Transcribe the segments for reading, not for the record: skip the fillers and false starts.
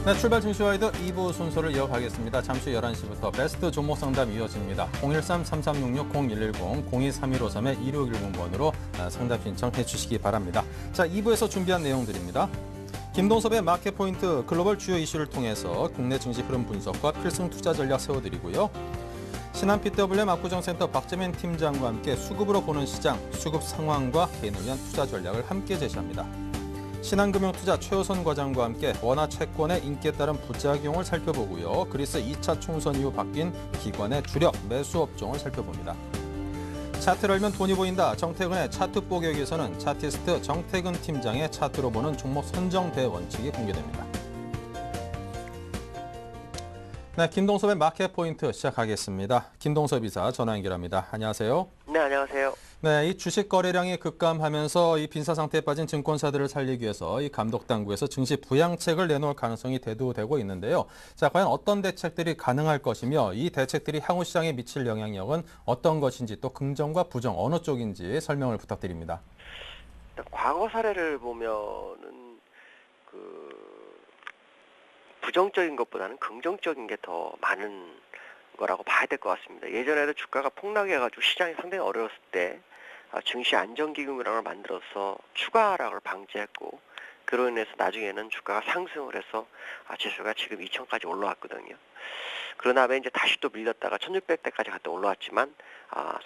네, 출발 증시와이드 2부 순서를 이어가겠습니다. 잠시 11시부터 베스트 종목 상담 이어집니다. 013-3366-0110, 023153-2610번으로 상담 신청해 주시기 바랍니다. 자, 2부에서 준비한 내용들입니다. 김동섭의 마켓포인트 글로벌 주요 이슈를 통해서 국내 증시 흐름 분석과 필승 투자 전략 세워드리고요. 신한 PWM 압구정센터 박재민 팀장과 함께 수급으로 보는 시장, 수급 상황과 개인을 위한 투자 전략을 함께 제시합니다. 신한금융투자 최호선 과장과 함께 원화 채권의 인기에 따른 부작용을 살펴보고요. 그리스 2차 총선 이후 바뀐 기관의 주력 매수 업종을 살펴봅니다. 차트를 알면 돈이 보인다. 정태근의 차트 뽀개기에서는 차티스트 정태근 팀장의 차트로 보는 종목 선정 대원칙이 공개됩니다. 네, 김동섭의 마켓 포인트 시작하겠습니다. 김동섭 이사 전화 연결합니다. 안녕하세요. 네, 안녕하세요. 네, 이 주식 거래량이 급감하면서 이 빈사 상태에 빠진 증권사들을 살리기 위해서 이 감독 당국에서 증시 부양책을 내놓을 가능성이 대두되고 있는데요. 자, 과연 어떤 대책들이 가능할 것이며 이 대책들이 향후 시장에 미칠 영향력은 어떤 것인지 또 긍정과 부정 어느 쪽인지 설명을 부탁드립니다. 과거 사례를 보면은 부정적인 것보다는 긍정적인 게 더 많은 거라고 봐야 될 것 같습니다. 예전에도 주가가 폭락해가지고 시장이 상당히 어려웠을 때 증시 안정기금이라는 걸 만들어서 추가 하락을 방지했고, 그로 인해서 나중에는 주가가 상승을 해서 지수가 지금 2,000까지 올라왔거든요. 그런 다음에 이제 다시 또 밀렸다가 1,600대까지 갔다 올라왔지만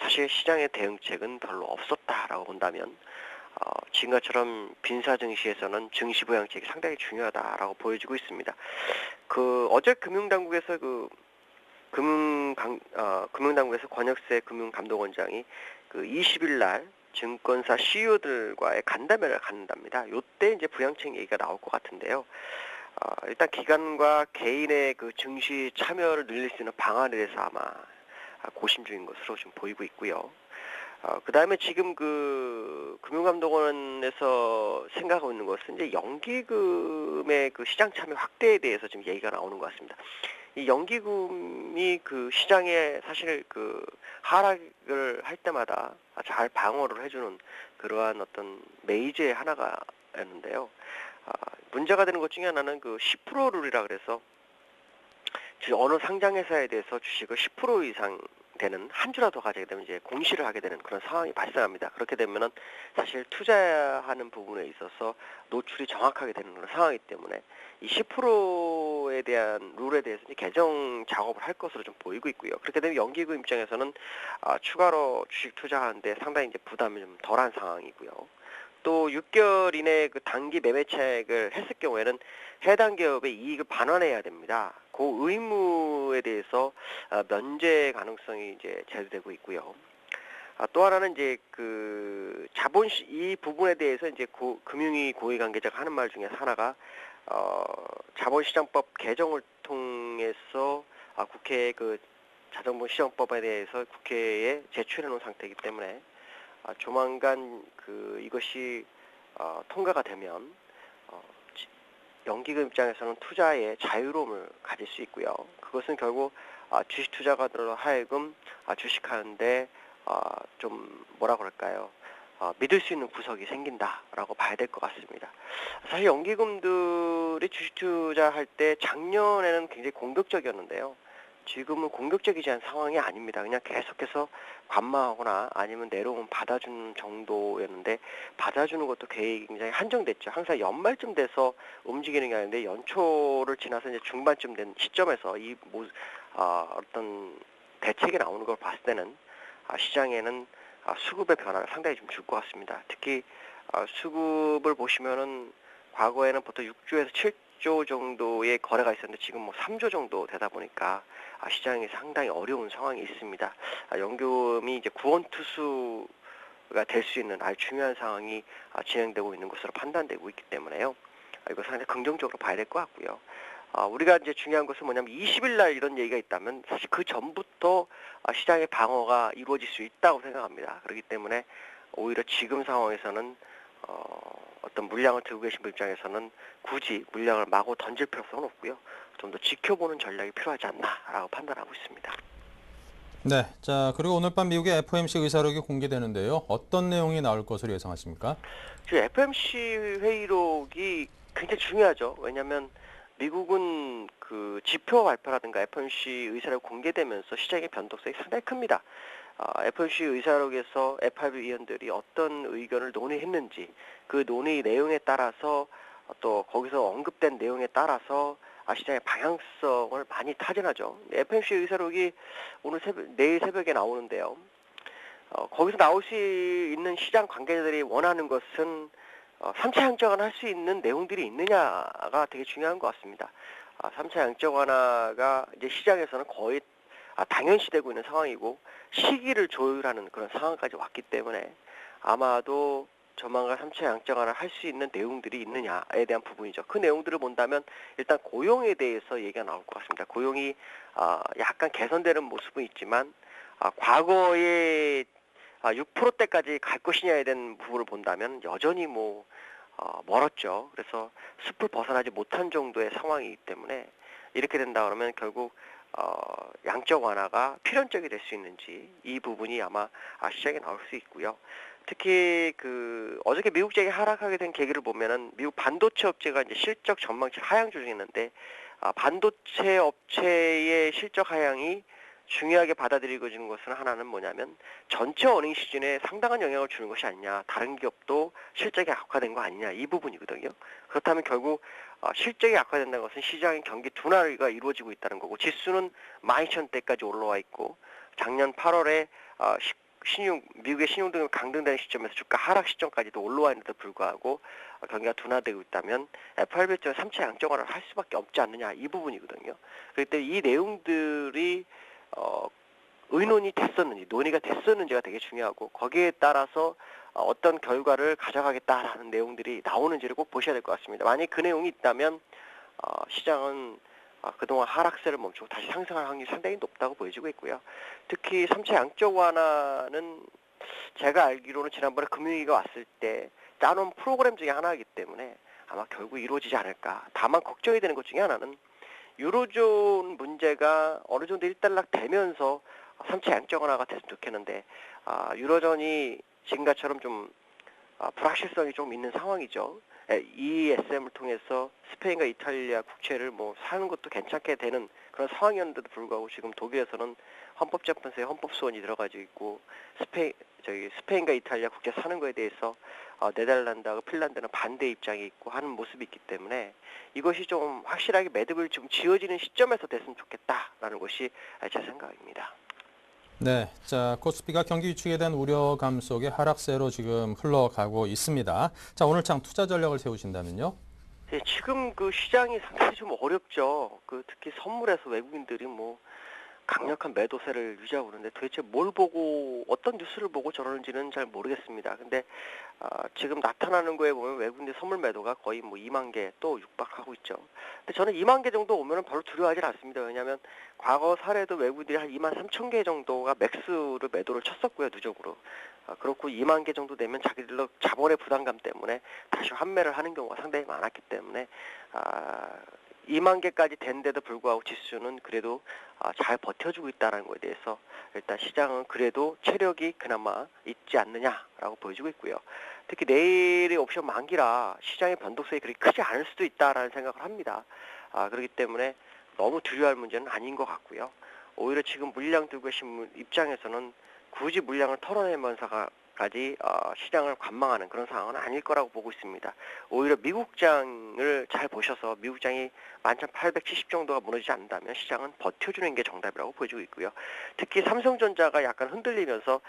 사실 시장의 대응책은 별로 없었다라고 본다면 지금처럼 빈사 증시에서는 증시 부양책이 상당히 중요하다라고 보여지고 있습니다. 어제 금융당국에서 금융당국에서 권혁세 금융감독원장이 20일 날 증권사 CEO들과의 간담회를 갖는답니다. 요때 이제 부양책 얘기가 나올 것 같은데요. 일단 기관과 개인의 증시 참여를 늘릴 수 있는 방안에 대해서 아마 고심 중인 것으로 좀 보이고 있고요. 그 다음에 지금 금융감독원에서 생각하고 있는 것은 이제 연기금의 시장 참여 확대에 대해서 지금 얘기가 나오는 것 같습니다. 이 연기금이 시장에 사실 하락을 할 때마다 잘 방어를 해주는 그러한 어떤 메이저의 하나가였는데요. 문제가 되는 것 중에 하나는 10% 룰이라 그래서 어느 상장회사에 대해서 주식을 10% 이상 되는 한 주라도 가지게 되면 이제 공시를 하게 되는 그런 상황이 발생합니다. 그렇게 되면은 사실 투자하는 부분에 있어서 노출이 정확하게 되는 그런 상황이기 때문에 이 10%에 대한 룰에 대해서 이제 개정 작업을 할 것으로 좀 보이고 있고요. 그렇게 되면 연기금 입장에서는 추가로 주식 투자하는데 상당히 이제 부담이 좀 덜한 상황이고요. 또 6개월 이내 단기 매매책을 했을 경우에는 해당 기업의 이익을 반환해야 됩니다. 그 의무에 대해서 면제 가능성이 이제 제시되고 있고요. 또 하나는 이제 이 부분에 대해서 이제 금융위 고위 관계자가 하는 말 중에 하나가 자본시장법 개정을 통해서 국회의 자본시장법에 대해서 국회에 제출해 놓은 상태이기 때문에 조만간 이것이 통과가 되면 연기금 입장에서는 투자의 자유로움을 가질 수 있고요. 그것은 결국 주식 투자가들로 하여금 주식하는데 좀 뭐라 그럴까요? 믿을 수 있는 구석이 생긴다라고 봐야 될 것 같습니다. 사실 연기금들이 주식 투자할 때 작년에는 굉장히 공격적이었는데요. 지금은 공격적이지 않은 상황이 아닙니다. 그냥 계속해서 관망하거나 아니면 내려오면 받아주는 정도였는데, 받아주는 것도 굉장히 한정됐죠. 항상 연말쯤 돼서 움직이는 게 아닌데 연초를 지나서 이제 중반쯤 된 시점에서 어떤 대책이 나오는 걸 봤을 때는 시장에는 수급의 변화가 상당히 좀 줄 것 같습니다. 특히 수급을 보시면은 과거에는 보통 6조에서 7조 정도의 거래가 있었는데 지금 3조 정도 되다 보니까 시장이 상당히 어려운 상황이 있습니다. 연금이 이제 구원투수가 될 수 있는 아주 중요한 상황이 진행되고 있는 것으로 판단되고 있기 때문에요. 이거 상당히 긍정적으로 봐야 될 것 같고요. 우리가 이제 중요한 것은 뭐냐면 20일 날 이런 얘기가 있다면 사실 그 전부터 시장의 방어가 이루어질 수 있다고 생각합니다. 그렇기 때문에 오히려 지금 상황에서는 어떤 물량을 들고 계신 분 입장에서는 굳이 물량을 마구 던질 필요성은 없고요. 좀 더 지켜보는 전략이 필요하지 않나라고 판단하고 있습니다. 네, 자 그리고 오늘 밤 미국의 FOMC 의사록이 공개되는데요. 어떤 내용이 나올 것으로 예상하십니까? 지금 FOMC 회의록이 굉장히 중요하죠. 왜냐하면 미국은 그 지표 발표라든가 FOMC 의사록 공개되면서 시장의 변동성이 상당히 큽니다. FOMC 의사록에서 FRB 위원들이 어떤 의견을 논의했는지 그 논의 내용에 따라서 또 거기서 언급된 내용에 따라서 시장의 방향성을 많이 타진하죠. FOMC 의사록이 내일 새벽에 나오는데요. 거기서 나올 수 있는 시장 관계자들이 원하는 것은 3차 양적 완화 할 수 있는 내용들이 있느냐가 되게 중요한 것 같습니다. 3차 양적 완화가 이제 시장에서는 거의 당연시되고 있는 상황이고 시기를 조율하는 그런 상황까지 왔기 때문에 아마도 조만간 3차 양적 완화 할 수 있는 내용들이 있느냐에 대한 부분이죠. 그 내용들을 본다면 일단 고용에 대해서 얘기가 나올 것 같습니다. 고용이 약간 개선되는 모습은 있지만 과거에 6%대까지 갈 것이냐에 대한 부분을 본다면 여전히 멀었죠. 그래서 숲을 벗어나지 못한 정도의 상황이기 때문에 이렇게 된다 그러면 결국 양적 완화가 필연적이 될 수 있는지 이 부분이 아마 시장에 나올 수 있고요. 특히 어저께 미국장이 하락하게 된 계기를 보면은 미국 반도체 업체가 이제 실적 전망치 하향 조정했는데 반도체 업체의 실적 하향이 중요하게 받아들여지는 것은 하나는 뭐냐면 전체 어닝 시즌에 상당한 영향을 주는 것이 아니냐, 다른 기업도 실적이 악화된 거 아니냐 이 부분이거든요. 그렇다면 결국 실적이 악화된다는 것은 시장의 경기 둔화가 이루어지고 있다는 거고 지수는 12,000대까지 올라와 있고 작년 8월에 미국의 신용등급이 강등되는 시점에서 주가 하락 시점까지도 올라와 있는데도 불구하고 경기가 둔화되고 있다면 FRB 입장에서 3차 양적 완화를 할 수밖에 없지 않느냐 이 부분이거든요. 그렇기 때문에 이 내용들이 의논이 됐었는지 논의가 됐었는지가 되게 중요하고 거기에 따라서 어떤 결과를 가져가겠다라는 내용들이 나오는지를 꼭 보셔야 될 것 같습니다. 만약 그 내용이 있다면 시장은 그동안 하락세를 멈추고 다시 상승할 확률이 상당히 높다고 보여지고 있고요. 특히 3차 양적 완화는 제가 알기로는 지난번에 금융위기가 왔을 때 짜놓은 프로그램 중에 하나이기 때문에 아마 결국 이루어지지 않을까. 다만 걱정이 되는 것 중에 하나는 유로존 문제가 어느 정도 일단락 되면서 3차 양적 완화가 됐으면 좋겠는데 유로존이 지금같이처럼 좀 불확실성이 좀 있는 상황이죠. ESM을 통해서 스페인과 이탈리아 국채를 사는 것도 괜찮게 되는 그런 상황이었는데도 불구하고 지금 독일에서는 헌법재판소에 헌법소원이 들어가지고 있고 스페인과 이탈리아 국채 사는 거에 대해서 네덜란드하고 핀란드는 반대 입장이 있고 하는 모습이 있기 때문에 이것이 좀 확실하게 매듭을 좀 지어지는 시점에서 됐으면 좋겠다라는 것이 제 생각입니다. 네, 자 코스피가 경기 위축에 대한 우려감 속에 하락세로 지금 흘러가고 있습니다. 자 오늘장 투자 전략을 세우신다면요? 네, 지금 시장이 상당히 좀 어렵죠. 특히 선물에서 외국인들이 강력한 매도세를 유지하고 있는데 도대체 뭘 보고 어떤 뉴스를 보고 저러는지는 잘 모르겠습니다. 근데 지금 나타나는 거에 보면 외국인들 선물 매도가 거의 2만 개 또 육박하고 있죠. 근데 저는 2만 개 정도 오면은 별로 두려워하지 않습니다. 왜냐하면 과거 사례도 외국인들이 한 2만 3천 개 정도가 맥스를 매도를 쳤었고요, 누적으로. 그렇고 2만 개 정도 되면 자기들로 자본의 부담감 때문에 다시 환매를 하는 경우가 상당히 많았기 때문에 2만 개까지 된데도 불구하고 지수는 그래도 잘 버텨주고 있다는 것에 대해서 일단 시장은 그래도 체력이 그나마 있지 않느냐라고 보여지고 있고요. 특히 내일이 옵션 만기라 시장의 변동성이 그렇게 크지 않을 수도 있다라는 생각을 합니다. 그렇기 때문에 너무 두려워할 문제는 아닌 것 같고요. 오히려 지금 물량 들고 계신 입장에서는 굳이 물량을 털어내면서까지 시장을 관망하는 그런 상황은 아닐 거라고 보고 있습니다. 오히려 미국장을 잘 보셔서 미국장이 11,870 정도가 무너지지 않는다면 시장은 버텨주는 게 정답이라고 보여지고 있고요. 특히 삼성전자가 약간 흔들리면서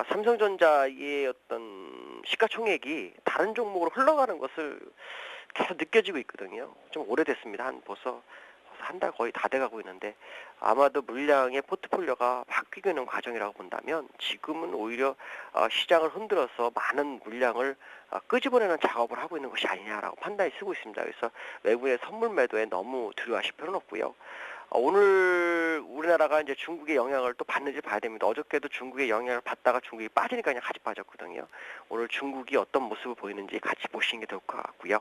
삼성전자의 어떤 시가총액이 다른 종목으로 흘러가는 것을 계속 느껴지고 있거든요. 좀 오래됐습니다. 벌써 한 달 거의 다 돼가고 있는데 아마도 물량의 포트폴리오가 바뀌고 있는 과정이라고 본다면 지금은 오히려 시장을 흔들어서 많은 물량을 끄집어내는 작업을 하고 있는 것이 아니냐라고 판단이 쓰고 있습니다. 그래서 외국의 선물 매도에 너무 두려워하실 필요는 없고요. 오늘 우리나라가 이제 중국의 영향을 또 받는지 봐야 됩니다. 어저께도 중국의 영향을 받다가 중국이 빠지니까 그냥 같이 빠졌거든요. 오늘 중국이 어떤 모습을 보이는지 같이 보시는 게 좋을 것 같고요.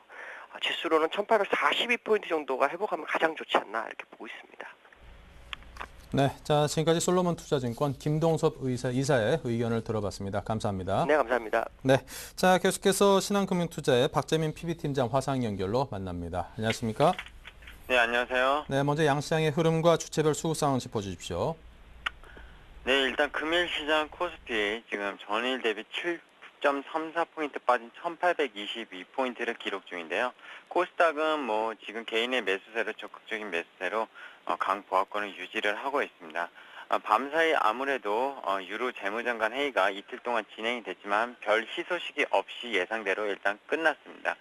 지수로는 1842포인트 정도가 회복하면 가장 좋지 않나 이렇게 보고 있습니다. 네, 자 지금까지 솔로몬투자증권 김동섭 이사의 의견을 들어봤습니다. 감사합니다. 네, 감사합니다. 네, 자 계속해서 신한금융투자의 박재민 PB팀장 화상 연결로 만납니다. 안녕하십니까? 네, 안녕하세요. 네, 먼저 양시장의 흐름과 주체별 수급 상황 짚어주십시오. 네, 일단 금일 시장 코스피 지금 전일 대비 7.34포인트 빠진 1822포인트를 기록 중인데요. 코스닥은 뭐 지금 개인의 매수세로 적극적인 매수세로 강보합권을 유지를 하고 있습니다. 밤사이 아무래도 유로 재무장관 회의가 이틀 동안 진행이 됐지만 별 희소식이 없이 예상대로 일단 끝났습니다.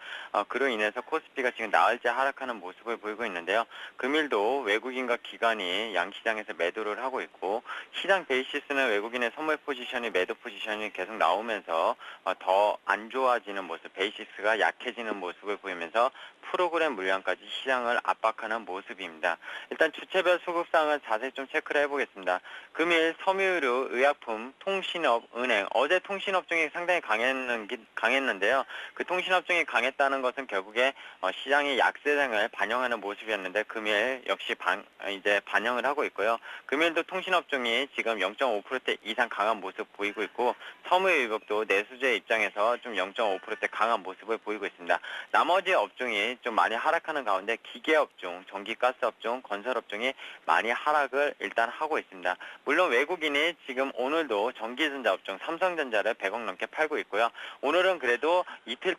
그로 인해서 코스피가 지금 나흘째 하락하는 모습을 보이고 있는데요. 금일도 외국인과 기관이 양시장에서 매도를 하고 있고 시장 베이시스는 외국인의 선물 포지션이 매도 포지션이 계속 나오면서 더 안 좋아지는 모습, 베이시스가 약해지는 모습을 보이면서 프로그램 물량까지 시장을 압박하는 모습입니다. 일단 주체별 수급상을 자세히 좀 체크를 해보겠습니다. 금일 섬유유류, 의약품, 통신업, 은행, 어제 통신업종이 상당히 강했는데요. 그 통신업종이 강했다는 것은 결국에 시장의 약세장을 반영하는 모습이었는데 금일 역시 이제 반영을 하고 있고요. 금일도 통신업종이 지금 0.5%대 이상 강한 모습 보이고 있고 섬유유격도 내수주의 입장에서 좀 0.5%대 강한 모습을 보이고 있습니다. 나머지 업종이 좀 많이 하락하는 가운데 기계업종, 전기가스업종, 건설업종이 많이 하락을 일단 하고 있습니다. 물론 외국인이 지금 오늘도 전기전자업종 삼성전자를 100억 넘게 팔고 있고요. 오늘은 그래도 이틀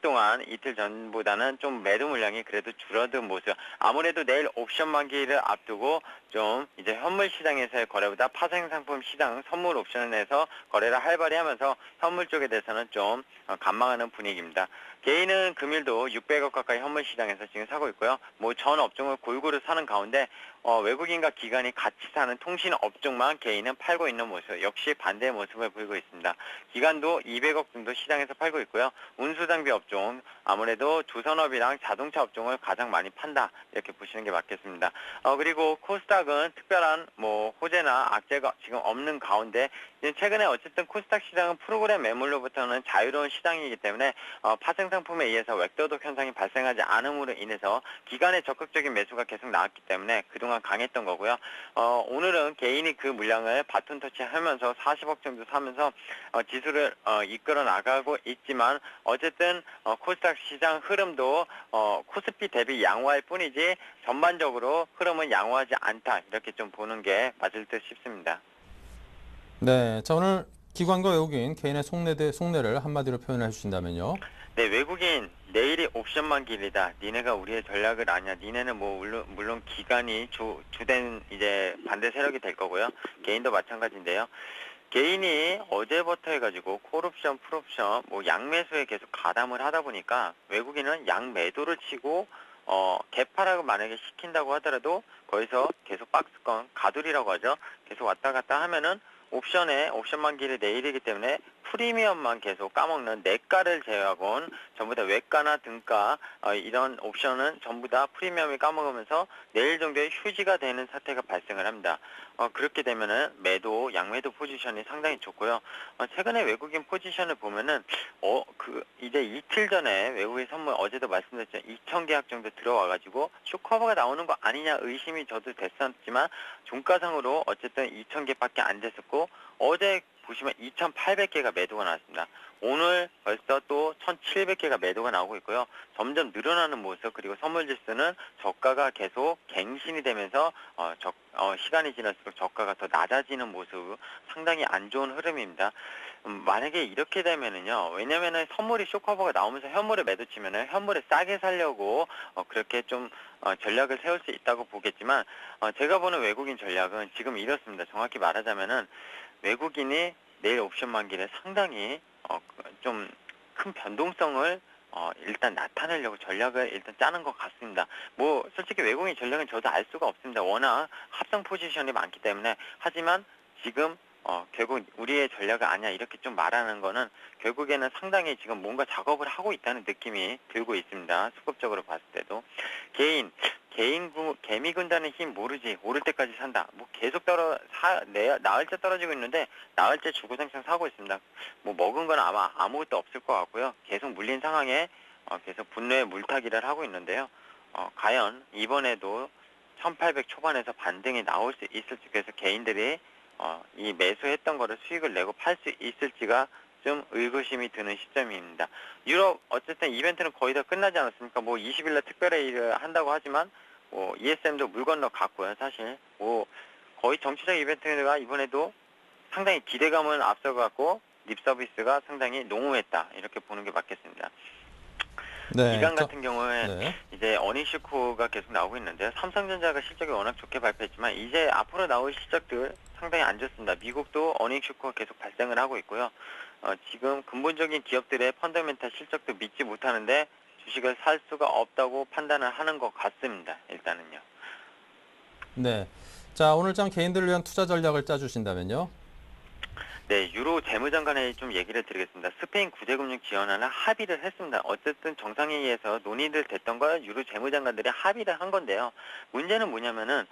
전보다는 좀 매도 물량이 그래도 줄어든 모습. 아무래도 내일 옵션 만기를 앞두고 좀 이제 현물 시장에서의 거래보다 파생상품 시장, 선물 옵션에서 거래를 활발히 하면서 현물 쪽에 대해서는 좀 관망하는 분위기입니다. 개인은 금일도 600억 가까이 현물 시장에서 지금 사고 있고요. 뭐 전 업종을 골고루 사는 가운데 외국인과 기관이 같이 사는 통신 업종만 개인은 팔고 있는 모습, 역시 반대의 모습을 보이고 있습니다. 기관도 200억 정도 시장에서 팔고 있고요. 운수장비 업종, 아무래도 조선업이랑 자동차 업종을 가장 많이 판다, 이렇게 보시는 게 맞겠습니다. 그리고 코스닥은 특별한 뭐 호재나 악재가 지금 없는 가운데 최근에 어쨌든 코스닥 시장은 프로그램 매물로부터는 자유로운 시장이기 때문에 파생 상품에 의해서 웹도덕 현상이 발생하지 않음으로 인해서 기관의 적극적인 매수가 계속 나왔기 때문에 그동안 강했던 거고요. 오늘은 개인이 그 물량을 바톤 터치하면서 40억 정도 사면서 지수를 이끌어 나가고 있지만 어쨌든 코스닥 시장 흐름도 코스피 대비 양호할 뿐이지 전반적으로 흐름은 양호하지 않다, 이렇게 좀 보는 게 맞을 듯 싶습니다. 네, 자 오늘 기관과 외국인 개인의 속내를 한마디로 표현해 주신다면요. 네, 외국인 내일이 옵션 만기일이다. 니네가 우리의 전략을 아냐. 니네는 뭐 물론 기관이 주된 이제 반대 세력이 될 거고요. 개인도 마찬가지인데요. 개인이 어제부터 해가지고 콜옵션, 풀옵션, 뭐 양매수에 계속 가담을 하다 보니까 외국인은 양매도를 치고 개파락을 만약에 시킨다고 하더라도 거기서 계속 박스권, 가둘이라고 하죠. 계속 왔다 갔다 하면은 옵션 만기일이 내일이기 때문에 프리미엄만 계속 까먹는 내가를 제외하고는 전부 다 외가나 등가 이런 옵션은 전부 다 프리미엄이 까먹으면서 내일 정도에 휴지가 되는 사태가 발생을 합니다. 그렇게 되면은 양매도 포지션이 상당히 좋고요. 최근에 외국인 포지션을 보면은 이제 이틀 전에 외국인 선물 어제도 말씀드렸죠. 2,000계약 정도 들어와가지고 쇼커버가 나오는 거 아니냐 의심이 저도 됐었지만 종가상으로 어쨌든 2,000개밖에 안 됐었고 어제 보시면 2,800개가 매도가 나왔습니다. 오늘 벌써 또 1,700개가 매도가 나오고 있고요. 점점 늘어나는 모습, 그리고 선물 지수는 저가가 계속 갱신이 되면서 시간이 지날수록 저가가 더 낮아지는 모습, 상당히 안 좋은 흐름입니다. 만약에 이렇게 되면은요, 왜냐면은 선물이 쇼커버가 나오면서 현물을 매도치면은 현물을 싸게 살려고 그렇게 좀 전략을 세울 수 있다고 보겠지만 제가 보는 외국인 전략은 지금 이렇습니다. 정확히 말하자면은 외국인이 내일 옵션 만기를 상당히 좀 큰 변동성을 일단 나타내려고 전략을 일단 짜는 것 같습니다. 뭐 솔직히 외국인 전략은 저도 알 수가 없습니다. 워낙 합성 포지션이 많기 때문에. 하지만 지금 결국 우리의 전략은 아니야, 이렇게 좀 말하는 거는 결국에는 상당히 지금 뭔가 작업을 하고 있다는 느낌이 들고 있습니다. 수급적으로 봤을 때도. 개미군단의 힘 모르지, 오를 때까지 산다. 뭐 계속 나흘째 떨어지고 있는데 나흘째 주구장창 사고 있습니다. 뭐 먹은 건 아마 아무것도 없을 것 같고요. 계속 물린 상황에 계속 분노의 물타기를 하고 있는데요. 과연 이번에도 1800 초반에서 반등이 나올 수 있을지, 그래서 개인들이 이 매수했던 거를 수익을 내고 팔 수 있을지가 좀 의구심이 드는 시점입니다. 유럽 어쨌든 이벤트는 거의 다 끝나지 않았습니까? 뭐 20일날 특별회의를 한다고 하지만 뭐 ESM도 물 건너 갔고요. 사실 뭐 거의 정치적 이벤트가 이번에도 상당히 기대감은 앞서갔고 립 서비스가 상당히 농후했다 이렇게 보는 게 맞겠습니다. 네. 기관 같은 경우에 네. 이제 어닝 슈코가 계속 나오고 있는데요. 삼성전자가 실적이 워낙 좋게 발표했지만 이제 앞으로 나올 실적들 상당히 안 좋습니다. 미국도 어닝 슈코가 계속 발생을 하고 있고요. 지금 근본적인 기업들의 펀더멘탈 실적도 믿지 못하는데 주식을 살 수가 없다고 판단을 하는 것 같습니다. 일단은요. 네. 자, 오늘장 개인들을 위한 투자 전략을 짜주신다면요? 네, 유로 재무장관에 좀 얘기를 드리겠습니다. 스페인 구제금융 지원안을 합의를 했습니다. 어쨌든 정상회의에서 논의를 됐던 걸 유로 재무장관들이 합의를 한 건데요. 문제는 뭐냐면은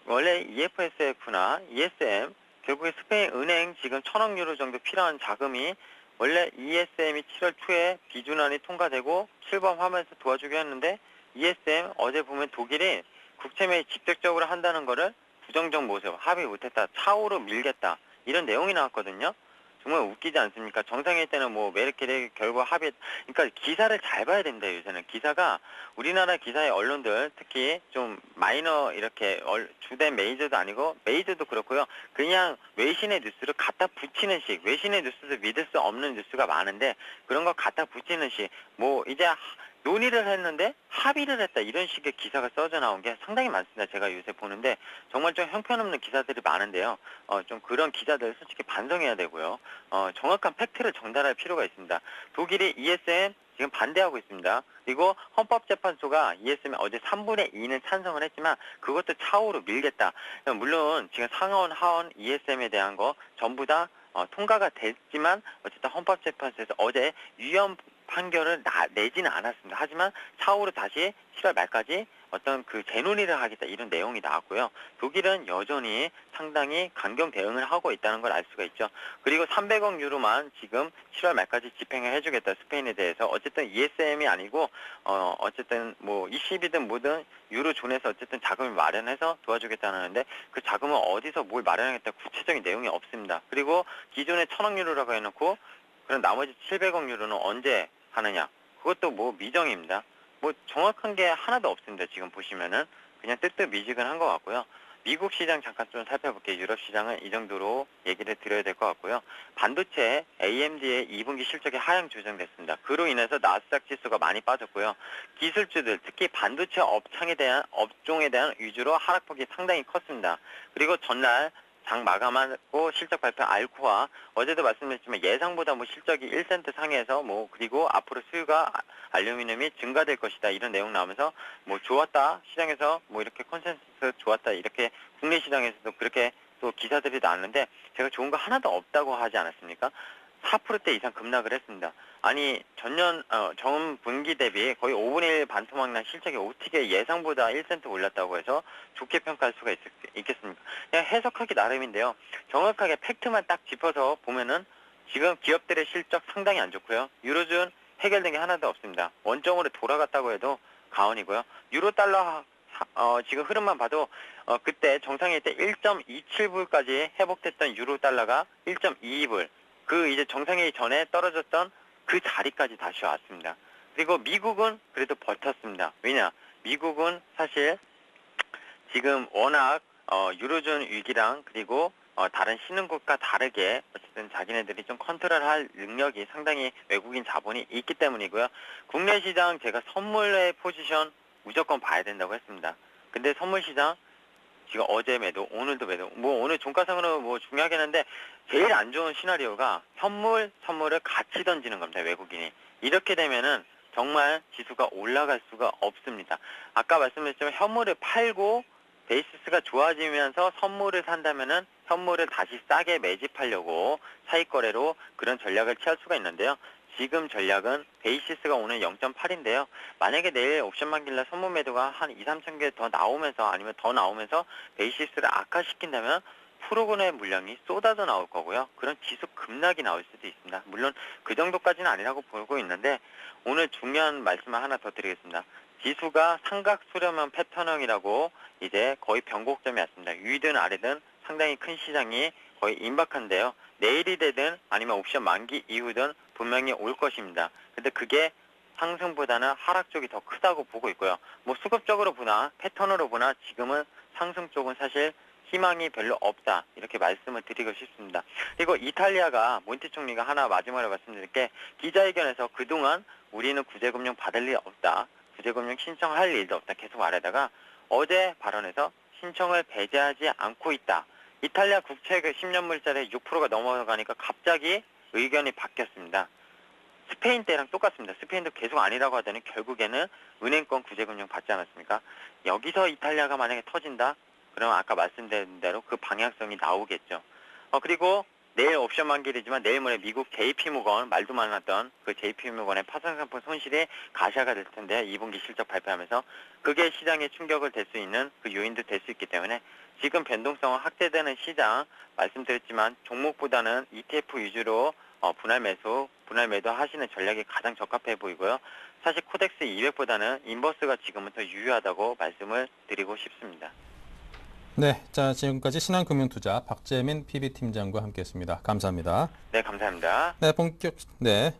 원래 EFSF나 ESM, 결국에 스페인 은행 지금 1,000억 유로 정도 필요한 자금이 원래 ESM이 7월 초에 비준안이 통과되고 실범하면서 도와주기로 했는데 ESM 어제 보면 독일이 국채매입 직접적으로 한다는 거를 부정적 모습, 합의 못했다, 차후로 밀겠다. 이런 내용이 나왔거든요. 정말 웃기지 않습니까? 정상회의 때는 뭐 메르켈이 결국 합의, 그러니까 기사를 잘 봐야 됩니다. 요새는 기사가 우리나라 기사의 언론들 특히 좀 마이너 이렇게 주된 메이저도 아니고 메이저도 그렇고요. 그냥 외신의 뉴스를 갖다 붙이는 식, 외신의 뉴스도 믿을 수 없는 뉴스가 많은데 그런 거 갖다 붙이는 식, 뭐 이제 논의를 했는데 합의를 했다 이런 식의 기사가 써져 나온 게 상당히 많습니다. 제가 요새 보는데 정말 좀 형편없는 기사들이 많은데요. 좀 그런 기자들 솔직히 반성해야 되고요. 정확한 팩트를 전달할 필요가 있습니다. 독일이 ESM 지금 반대하고 있습니다. 그리고 헌법재판소가 ESM에 어제 3분의 2는 찬성을 했지만 그것도 차후로 밀겠다. 물론 지금 상하원, 하원 ESM에 대한 거 전부 다 통과가 됐지만 어쨌든 헌법재판소에서 어제 유연 판결을 내지는 않았습니다. 하지만 차후로 다시 7월 말까지 어떤 그 재논의를 하겠다 이런 내용이 나왔고요. 독일은 여전히 상당히 강경 대응을 하고 있다는 걸 알 수가 있죠. 그리고 300억 유로만 지금 7월 말까지 집행을 해주겠다 스페인에 대해서 어쨌든 ESM이 아니고 어쨌든 뭐 ECB든 뭐든 유로존에서 어쨌든 자금을 마련해서 도와주겠다는데 그 자금은 어디서 뭘 마련하겠다 구체적인 내용이 없습니다. 그리고 기존에 1,000억 유로라고 해놓고 그럼 나머지 700억 유로는 언제 하느냐? 그것도 뭐 미정입니다. 뭐 정확한 게 하나도 없습니다. 지금 보시면은 그냥 뜨뜻미지근한 것 같고요. 미국 시장 잠깐 좀 살펴볼게요. 유럽 시장은 이 정도로 얘기를 드려야 될 것 같고요. 반도체 AMD의 2분기 실적이 하향 조정됐습니다. 그로 인해서 나스닥 지수가 많이 빠졌고요. 기술주들 특히 반도체 업종에 대한 위주로 하락폭이 상당히 컸습니다. 그리고 전날 장 마감하고 실적 발표 알코아 어제도 말씀드렸지만 예상보다 뭐 실적이 1센트 상해서 뭐 그리고 앞으로 수요가 알루미늄이 증가될 것이다 이런 내용 나오면서 뭐 좋았다 시장에서 뭐 이렇게 컨센서스 좋았다 이렇게 국내 시장에서도 그렇게 또 기사들이 나왔는데 제가 좋은 거 하나도 없다고 하지 않았습니까? 4%대 이상 급락을 했습니다. 아니 전 분기 대비 거의 5분의 1 반토막 난 실적이 어떻게 예상보다 1센트 올랐다고 해서 좋게 평가할 수가 있겠습니까? 그냥 해석하기 나름인데요. 정확하게 팩트만 딱 짚어서 보면은 지금 기업들의 실적 상당히 안 좋고요. 유로존 해결된 게 하나도 없습니다. 원점으로 돌아갔다고 해도 가언이고요. 유로 달러 지금 흐름만 봐도 그때 정상회의 때 1.27불까지 회복됐던 유로 달러가 1.22불 그 이제 정상회의 전에 떨어졌던 그 자리까지 다시 왔습니다. 그리고 미국은 그래도 버텼습니다. 왜냐? 미국은 사실 지금 워낙 유로존 위기랑 그리고 다른 신흥국과 다르게 어쨌든 자기네들이 좀 컨트롤할 능력이 상당히 외국인 자본이 있기 때문이고요. 국내 시장 제가 선물의 포지션 무조건 봐야 된다고 했습니다. 근데 선물 시장 지금 어제 매도, 오늘도 매도. 뭐 오늘 종가상으로 뭐 중요하겠는데 제일 안 좋은 시나리오가 선물을 같이 던지는 겁니다. 외국인이. 이렇게 되면은 정말 지수가 올라갈 수가 없습니다. 아까 말씀드렸지만 현물을 팔고 베이시스가 좋아지면서 선물을 산다면은 현물을 다시 싸게 매집하려고 차익거래로 그런 전략을 취할 수가 있는데요. 지금 전략은 베이시스가 오늘 0.8인데요. 만약에 내일 옵션 만길날 선물 매도가 한 2, 3천 개 더 나오면서 아니면 더 나오면서 베이시스를 악화시킨다면 프로그램의 물량이 쏟아져 나올 거고요. 그런 지수 급락이 나올 수도 있습니다. 물론 그 정도까지는 아니라고 보고 있는데 오늘 중요한 말씀을 하나 더 드리겠습니다. 지수가 삼각 수렴형 패턴형이라고 이제 거의 변곡점이 왔습니다. 위든 아래든 상당히 큰 시장이 거의 임박한데요. 내일이 되든 아니면 옵션 만기 이후든 분명히 올 것입니다. 근데 그게 상승보다는 하락 쪽이 더 크다고 보고 있고요. 뭐 수급적으로 보나 패턴으로 보나 지금은 상승 쪽은 사실 희망이 별로 없다, 이렇게 말씀을 드리고 싶습니다. 그리고 이탈리아가 몬티 총리가 하나 마지막으로 말씀드릴 게, 기자회견에서 그동안 우리는 구제금융 받을 일 없다, 구제금융 신청할 일도 없다 계속 말하다가 어제 발언에서 신청을 배제하지 않고 있다. 이탈리아 국채 10년물짜리 6%가 넘어가니까 갑자기 의견이 바뀌었습니다. 스페인 때랑 똑같습니다. 스페인도 계속 아니라고 하더니 결국에는 은행권 구제금융 받지 않았습니까? 여기서 이탈리아가 만약에 터진다? 그러면 아까 말씀드린 대로 그 방향성이 나오겠죠. 그리고 내일 옵션 만기이지만 내일 모레 미국 JP모건, 말도 많았던 그 JP모건의 파산상품 손실이 가시화가 될 텐데 2분기 실적 발표하면서 그게 시장에 충격을 될 수 있는 그 요인도 될 수 있기 때문에 지금 변동성은 확대되는 시장, 말씀드렸지만 종목보다는 ETF 위주로 분할 매도 하시는 전략이 가장 적합해 보이고요. 사실 코덱스 200보다는 인버스가 지금은 더 유효하다고 말씀을 드리고 싶습니다. 네, 자 지금까지 신한금융투자 박재민 PB팀장과 함께했습니다. 감사합니다. 네, 감사합니다. 네, 본격 네.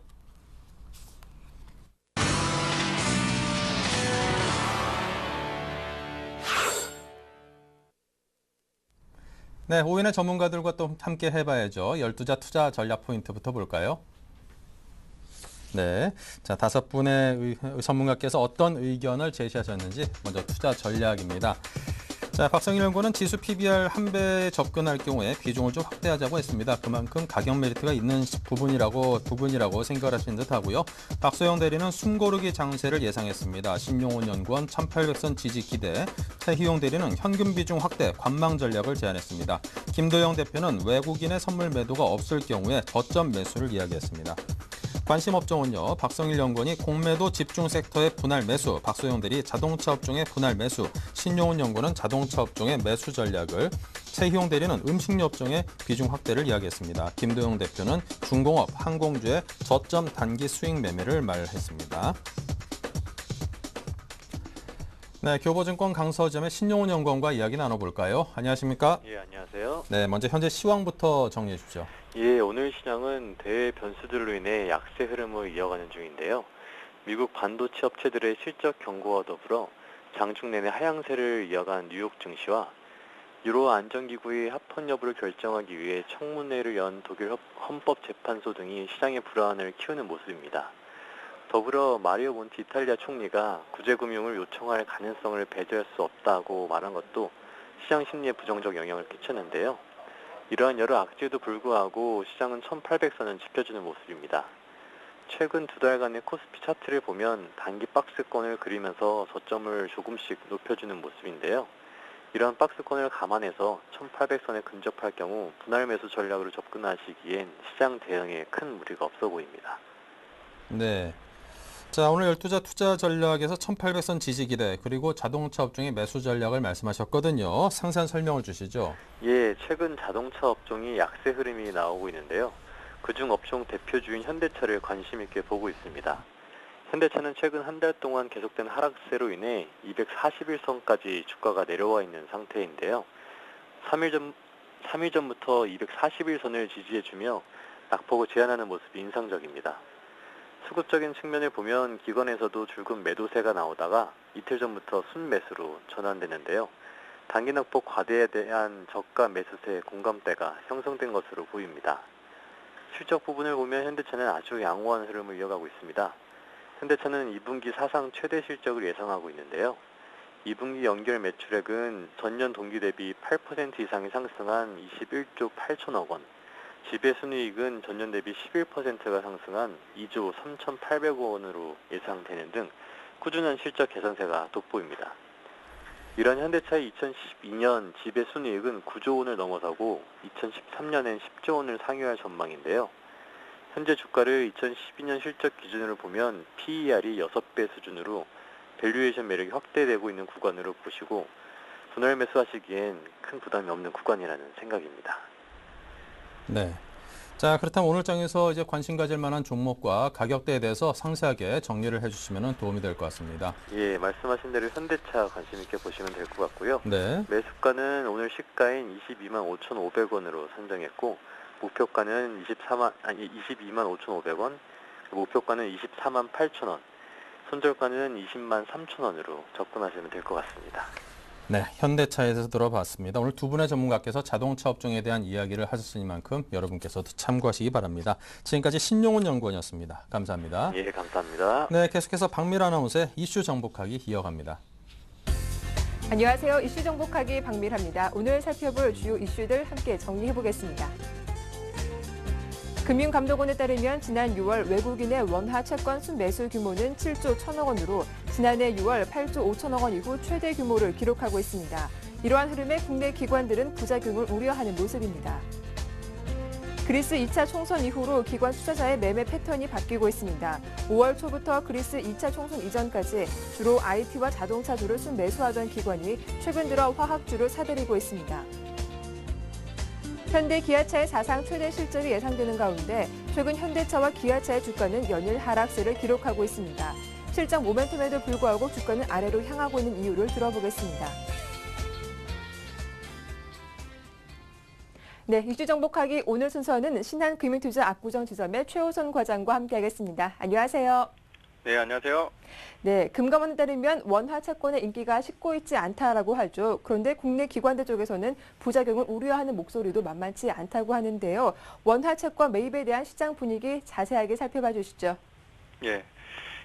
네, 오인의 전문가들과 또 함께 해봐야죠. 12자 투자 전략 포인트부터 볼까요? 네, 자 5분의 전문가께서 어떤 의견을 제시하셨는지 먼저 투자 전략입니다. 자, 박성일 연구는 지수 PBR 1배에 접근할 경우에 비중을 좀 확대하자고 했습니다. 그만큼 가격 메리트가 있는 부분이라고 생각하시는 듯하고요. 박소영 대리는 숨고르기 장세를 예상했습니다. 신용훈 연구원 1800선 지지 기대, 최희용 대리는 현금 비중 확대, 관망 전략을 제안했습니다. 김도영 대표는 외국인의 선물 매도가 없을 경우에 저점 매수를 이야기했습니다. 관심 업종은요. 박성일 연구원이 공매도 집중 섹터의 분할 매수, 박소영 대리 자동차 업종의 분할 매수, 신용훈 연구원은 자동차 업종의 매수 전략을, 최희용 대리는 음식료 업종의 비중 확대를 이야기했습니다. 김도영 대표는 중공업, 항공주의 저점 단기 수익 매매를 말했습니다. 네, 교보증권 강서점의 신용훈 연구원과 이야기 나눠볼까요? 안녕하십니까? 예, 안녕하세요. 네, 먼저 현재 시황부터 정리해 주십시오. 예, 오늘 시장은 대외 변수들로 인해 약세 흐름을 이어가는 중인데요. 미국 반도체 업체들의 실적 경고와 더불어 장중 내내 하향세를 이어간 뉴욕 증시와 유로 안전기구의 합헌 여부를 결정하기 위해 청문회를 연 독일 헌법재판소 등이 시장의 불안을 키우는 모습입니다. 더불어 마리오 몬티 이탈리아 총리가 구제금융을 요청할 가능성을 배제할 수 없다고 말한 것도 시장 심리에 부정적 영향을 끼쳤는데요. 이러한 여러 악재에도 불구하고 시장은 1800선을 지켜주는 모습입니다. 최근 두 달간의 코스피 차트를 보면 단기 박스권을 그리면서 저점을 조금씩 높여주는 모습인데요. 이러한 박스권을 감안해서 1800선에 근접할 경우 분할 매수 전략으로 접근하시기엔 시장 대응에 큰 무리가 없어 보입니다. 네. 자, 오늘 12자 투자 전략에서 1800선 지지 기대, 그리고 자동차 업종의 매수 전략을 말씀하셨거든요. 상세한 설명을 주시죠. 예, 최근 자동차 업종이 약세 흐름이 나오고 있는데요. 그중 업종 대표주인 현대차를 관심 있게 보고 있습니다. 현대차는 최근 한 달 동안 계속된 하락세로 인해 241선까지 주가가 내려와 있는 상태인데요. 3일 전부터 241선을 지지해주며 낙폭을 제한하는 모습이 인상적입니다. 수급적인 측면을 보면 기관에서도 줄곧 매도세가 나오다가 이틀 전부터 순매수로 전환되는데요. 단기 낙폭 과대에 대한 저가 매수세 공감대가 형성된 것으로 보입니다. 실적 부분을 보면 현대차는 아주 양호한 흐름을 이어가고 있습니다. 현대차는 2분기 사상 최대 실적을 예상하고 있는데요. 2분기 연결 매출액은 전년 동기 대비 8% 이상이 상승한 21조 8천억 원, 지배순이익은 전년 대비 11%가 상승한 2조 3,800억 원으로 예상되는 등 꾸준한 실적 개선세가 돋보입니다. 이런 현대차의 2012년 지배순이익은 9조 원을 넘어서고 2013년엔 10조 원을 상회할 전망인데요. 현재 주가를 2012년 실적 기준으로 보면 PER이 6배 수준으로 밸류에이션 매력이 확대되고 있는 구간으로 보시고 분할 매수하시기엔 큰 부담이 없는 구간이라는 생각입니다. 네. 자, 그렇다면 오늘 장에서 이제 관심 가질 만한 종목과 가격대에 대해서 상세하게 정리를 해주시면 도움이 될 것 같습니다. 예, 말씀하신 대로 현대차 관심 있게 보시면 될 것 같고요. 네. 매수가는 오늘 시가인 22만 5,500원으로 선정했고 목표가는 22만 5,500원, 목표가는 24만 8천원, 손절가는 20만 3천 원으로 접근하시면 될 것 같습니다. 네, 현대차에서 들어봤습니다. 오늘 두 분의 전문가께서 자동차 업종에 대한 이야기를 하셨으니만큼 여러분께서도 참고하시기 바랍니다. 지금까지 신용훈 연구원이었습니다. 감사합니다. 예, 감사합니다. 네, 계속해서 박미라 아나운서의 이슈 정복하기 이어갑니다. 안녕하세요. 이슈 정복하기 박밀하입니다. 오늘 살펴볼 주요 이슈들 함께 정리해보겠습니다. 금융감독원에 따르면 지난 6월 외국인의 원화 채권 순매수 규모는 7조 1천억 원으로 지난해 6월 8조 5천억 원 이후 최대 규모를 기록하고 있습니다. 이러한 흐름에 국내 기관들은 부작용을 우려하는 모습입니다. 그리스 2차 총선 이후로 기관 투자자의 매매 패턴이 바뀌고 있습니다. 5월 초부터 그리스 2차 총선 이전까지 주로 IT와 자동차주를 순매수하던 기관이 최근 들어 화학주를 사들이고 있습니다. 현대 기아차의 사상 최대 실적이 예상되는 가운데 최근 현대차와 기아차의 주가는 연일 하락세를 기록하고 있습니다. 실적 모멘텀에도 불구하고 주가는 아래로 향하고 있는 이유를 들어보겠습니다. 네, 이슈 정복하기 오늘 순서는 신한금융투자 압구정지점의 최호선 과장과 함께하겠습니다. 안녕하세요. 네, 안녕하세요. 네, 금감원에 따르면 원화 채권의 인기가 식고 있지 않다라고 하죠. 그런데 국내 기관들 쪽에서는 부작용을 우려하는 목소리도 만만치 않다고 하는데요. 원화 채권 매입에 대한 시장 분위기 자세하게 살펴봐 주시죠. 예.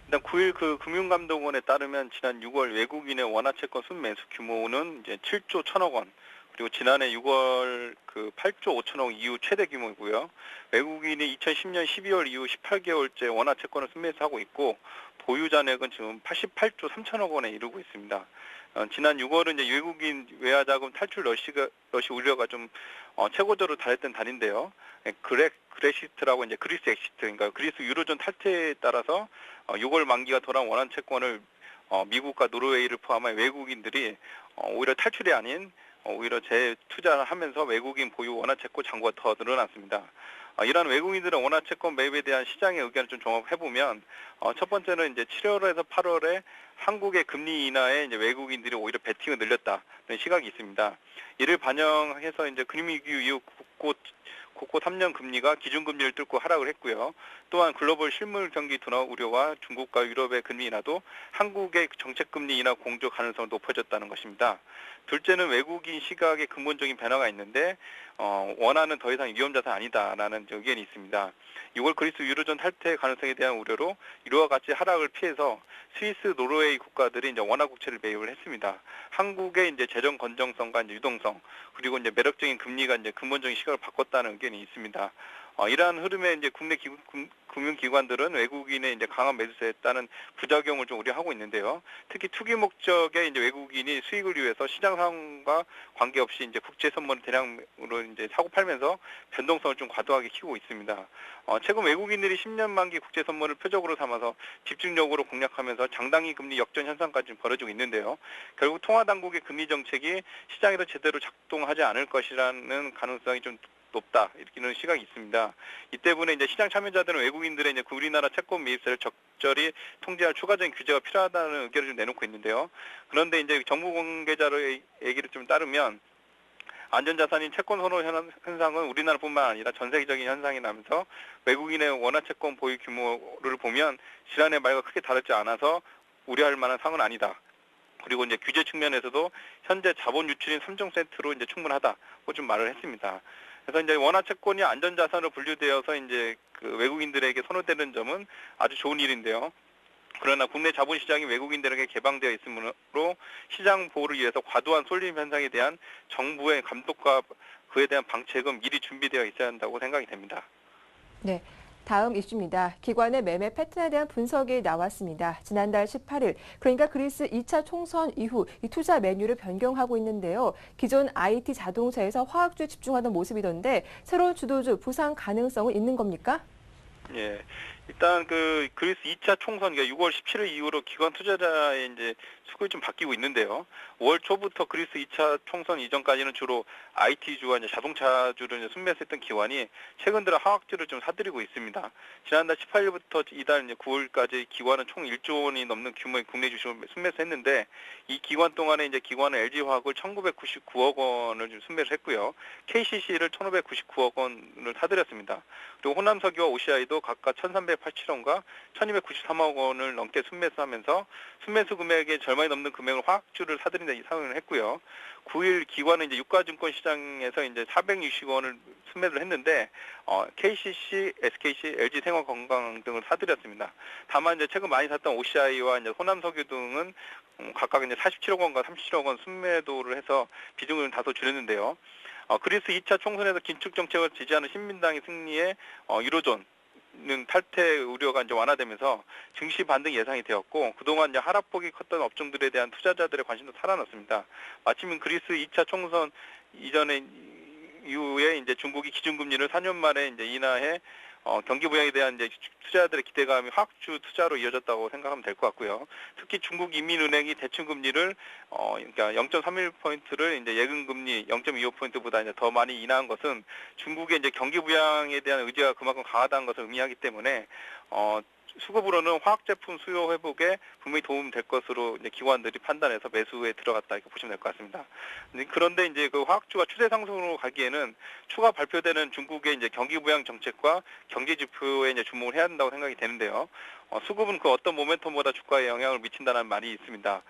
일단 9일 금융감독원에 따르면 지난 6월 외국인의 원화 채권 순매수 규모는 이제 7조 1천억 원. 그리고 지난해 6월 8조 5천억 이후 최대 규모이고요. 외국인이 2010년 12월 이후 18개월째 원화 채권을 순매수하고 있고 보유 잔액은 지금 88조 3천억 원에 이르고 있습니다. 지난 6월은 이제 외국인 외화자금 탈출 러시 우려가 좀 최고조로 달했던 달인데요. 그레시트라고 이제 그리스 엑시트, 그러니까 그리스 유로존 탈퇴에 따라서 6월 만기가 돌아온 원화 채권을 미국과 노르웨이를 포함한 외국인들이 오히려 탈출이 아닌 오히려 재투자를 하면서 외국인 보유 원화 채권 잔고가 더 늘어났습니다. 이러한 외국인들의 원화 채권 매입에 대한 시장의 의견을 좀 종합해보면 첫 번째는 이제 7월에서 8월에 한국의 금리 인하에 이제 외국인들이 오히려 베팅을 늘렸다는 시각이 있습니다. 이를 반영해서 이제 금리위기 이후 곳곳 3년 금리가 기준금리를 뚫고 하락을 했고요. 또한 글로벌 실물 경기 둔화 우려와 중국과 유럽의 금리 인하도 한국의 정책금리 인하 공조 가능성이 높아졌다는 것입니다. 둘째는 외국인 시각의 근본적인 변화가 있는데 원화는 더 이상 위험자산 아니다라는 의견이 있습니다. 6월 그리스 유로존 탈퇴 가능성에 대한 우려로 이와 같이 하락을 피해서 스위스, 노르웨이 국가들이 이제 원화 국채를 매입을 했습니다. 한국의 이제 재정 건전성과 이제 유동성 그리고 이제 매력적인 금리가 이제 근본적인 시각을 바꿨다는 의견이 있습니다. 이러한 흐름에 이제 국내 금융기관들은 외국인의 이제 강한 매수세에 따른 부작용을 좀 우려하고 있는데요. 특히 투기 목적의 이제 외국인이 수익을 위해서 시장 상황과 관계없이 이제 국제 선물을 대량으로 이제 사고 팔면서 변동성을 좀 과도하게 키우고 있습니다. 최근 외국인들이 10년 만기 국제 선물을 표적으로 삼아서 집중적으로 공략하면서 장단기 금리 역전 현상까지 벌어지고 있는데요. 결국 통화 당국의 금리 정책이 시장에서 제대로 작동하지 않을 것이라는 가능성이 좀 높다 이렇게는 시각이 있습니다. 이 때문에 이제 시장 참여자들은 외국인들의 이제 우리나라 채권 매입세를 적절히 통제할 추가적인 규제가 필요하다는 의견을 좀 내놓고 있는데요. 그런데 이제 정부 관계자의 얘기를 좀 따르면 안전자산인 채권 선호 현상은 우리나라뿐만 아니라 전 세계적인 현상이 나면서 외국인의 원화 채권 보유 규모를 보면 지난해 말과 크게 다르지 않아서 우려할 만한 상황은 아니다. 그리고 이제 규제 측면에서도 현재 자본 유출인 3종 세트로 이제 충분하다고 좀 말을 했습니다. 그래서 이제 원화 채권이 안전자산으로 분류되어서 이제 외국인들에게 선호되는 점은 아주 좋은 일인데요. 그러나 국내 자본시장이 외국인들에게 개방되어 있으므로 시장 보호를 위해서 과도한 쏠림 현상에 대한 정부의 감독과 그에 대한 방책은 미리 준비되어 있어야 한다고 생각이 됩니다. 네. 다음 이슈입니다. 기관의 매매 패턴에 대한 분석이 나왔습니다. 지난달 18일, 그러니까 그리스 2차 총선 이후 이 투자 메뉴를 변경하고 있는데요. 기존 IT 자동차에서 화학주에 집중하던 모습이던데 새로운 주도주 부상 가능성은 있는 겁니까? 예. 일단 그리스 2차 총선, 그러니까 6월 17일 이후로 기관 투자자의 이제 수급이 좀 바뀌고 있는데요. 5월 초부터 그리스 2차 총선 이전까지는 주로 IT주와 이제 자동차주를 이제 순매수했던 기관이 최근 들어 화학주를 좀 사들이고 있습니다. 지난달 18일부터 이달 이제 9월까지 기관은 총 1조 원이 넘는 규모의 국내 주식을 순매수했는데 이 기간 동안에 이제 기관은 LG화학을 1,999억 원을 좀 순매수했고요. KCC를 1,599억 원을 사들였습니다. 그리고 호남석유와 OCI도 각각 1,300억 1,887원과 1,293억 원을 넘게 순매수하면서 순매수 금액의 절반이 넘는 금액을 화학주를 사들인다 상응을 했고요. 9일 기관은 이제 유가증권 시장에서 이제 460원을 순매수를 했는데 KCC, SKC, LG생활건강 등을 사들였습니다. 다만 이제 최근 많이 샀던 OCI와 이제 호남석유 등은 각각 이제 47억 원과 37억 원 순매도를 해서 비중을 다소 줄였는데요. 그리스 2차 총선에서 긴축 정책을 지지하는 신민당의 승리에 유로존 는 탈퇴 우려가 이제 완화되면서 증시 반등 예상이 되었고 그동안 이제 하락폭이 컸던 업종들에 대한 투자자들의 관심도 살아났습니다. 마침 그리스 2차 총선 이후에 이제 중국이 기준금리를 4년 만에 이제 인하해 경기 부양에 대한 이제 투자자들의 기대감이 화학주 투자로 이어졌다고 생각하면 될 것 같고요. 특히 중국 인민은행이 대출금리를 그러니까 0.31포인트를 이제 예금금리 0.25포인트보다 이제 더 많이 인하한 것은 중국의 이제 경기 부양에 대한 의지가 그만큼 강하다는 것을 의미하기 때문에 수급으로는 화학 제품 수요 회복에 분명히 도움될 것으로 이제 기관들이 판단해서 매수에 들어갔다 이렇게 보시면 될 것 같습니다. 그런데 이제 그 화학주가 추세 상승으로 가기에는 추가 발표되는 중국의 이제 경기 부양 정책과 경제 지표에 이제 주목을 해야 한다고 생각이 되는데요. 수급은 그 어떤 모멘텀보다 주가에 영향을 미친다는 말이 있습니다.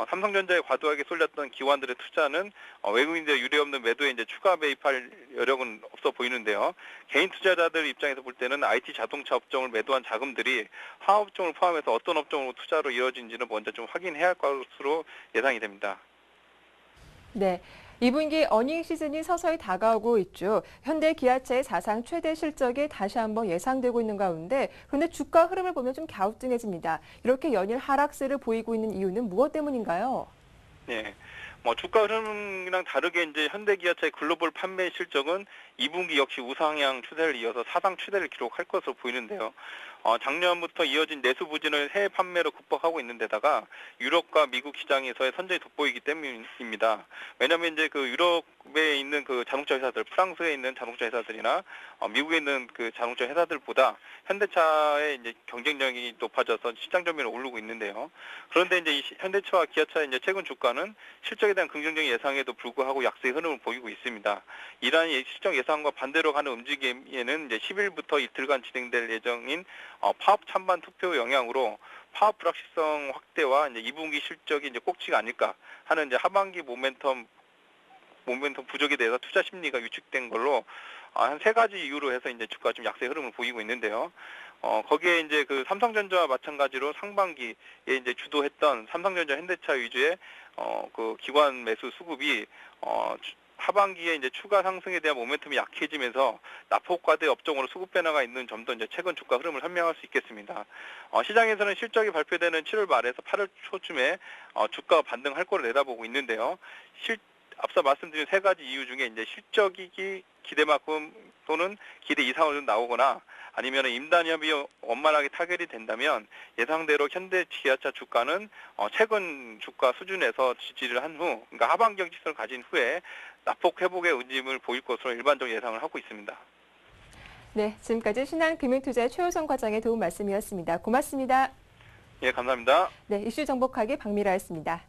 삼성전자에 과도하게 쏠렸던 기관들의 투자는 외국인들의 유례없는 매도에 이제 추가 매입할 여력은 없어 보이는데요. 개인 투자자들 입장에서 볼 때는 IT 자동차 업종을 매도한 자금들이 화학 업종을 포함해서 어떤 업종으로 투자로 이어진지는 먼저 좀 확인해야 할 것으로 예상이 됩니다. 네. 2분기 어닝 시즌이 서서히 다가오고 있죠. 현대 기아차의 사상 최대 실적이 다시 한번 예상되고 있는 가운데 그런데 주가 흐름을 보면 좀 갸우뚱해집니다. 이렇게 연일 하락세를 보이고 있는 이유는 무엇 때문인가요? 네. 주가 흐름이랑 다르게 이제 현대기아차의 글로벌 판매 실적은 2분기 역시 우상향 추세를 이어서 사상 최대를 기록할 것으로 보이는데요. 작년부터 이어진 내수 부진을 해외 판매로 극복하고 있는 데다가 유럽과 미국 시장에서의 선전이 돋보이기 때문입니다. 왜냐하면 이제 그 유럽에 있는 그 자동차 회사들, 프랑스에 있는 자동차 회사들이나 미국에 있는 그 자동차 회사들보다 현대차의 이제 경쟁력이 높아져서 시장 점유율이 오르고 있는데요. 그런데 이제 이 현대차와 기아차의 이제 최근 주가는 실적에 대한 긍정적인 예상에도 불구하고 약세의 흐름을 보이고 있습니다. 이러한 실적 예상과 반대로 가는 움직임에는 이제 10일부터 이틀간 진행될 예정인 파업 찬반 투표 영향으로 파업 불확실성 확대와 이제 2분기 실적이 이제 꼭지가 아닐까 하는 이제 하반기 모멘텀 부족에 대해서 투자 심리가 위축된 걸로 한 세 가지 이유로 해서 이제 주가 좀 약세 흐름을 보이고 있는데요. 거기에 이제 그 삼성전자와 마찬가지로 상반기에 이제 주도했던 삼성전자 현대차 위주의 그 기관 매수 수급이 하반기에 이제 추가 상승에 대한 모멘텀이 약해지면서 낙폭과대 업종으로 수급 변화가 있는 점도 이제 최근 주가 흐름을 설명할 수 있겠습니다. 시장에서는 실적이 발표되는 7월 말에서 8월 초쯤에 주가가 반등할 거를 내다보고 있는데요. 앞서 말씀드린 세 가지 이유 중에 이제 실적이 기대만큼 또는 기대 이상으로 나오거나 아니면 임단 협의 원만하게 타결이 된다면 예상대로 현대 기아차 주가는 최근 주가 수준에서 지지를 한 후, 그러니까 하반기 경직선을 가진 후에 낙폭 회복의 움직임을 보일 것으로 일반적으로 예상을 하고 있습니다. 네, 지금까지 신한금융투자의 최호성 과장의 도움 말씀이었습니다. 고맙습니다. 예, 감사합니다. 네, 이슈 정복하기 박미라였습니다.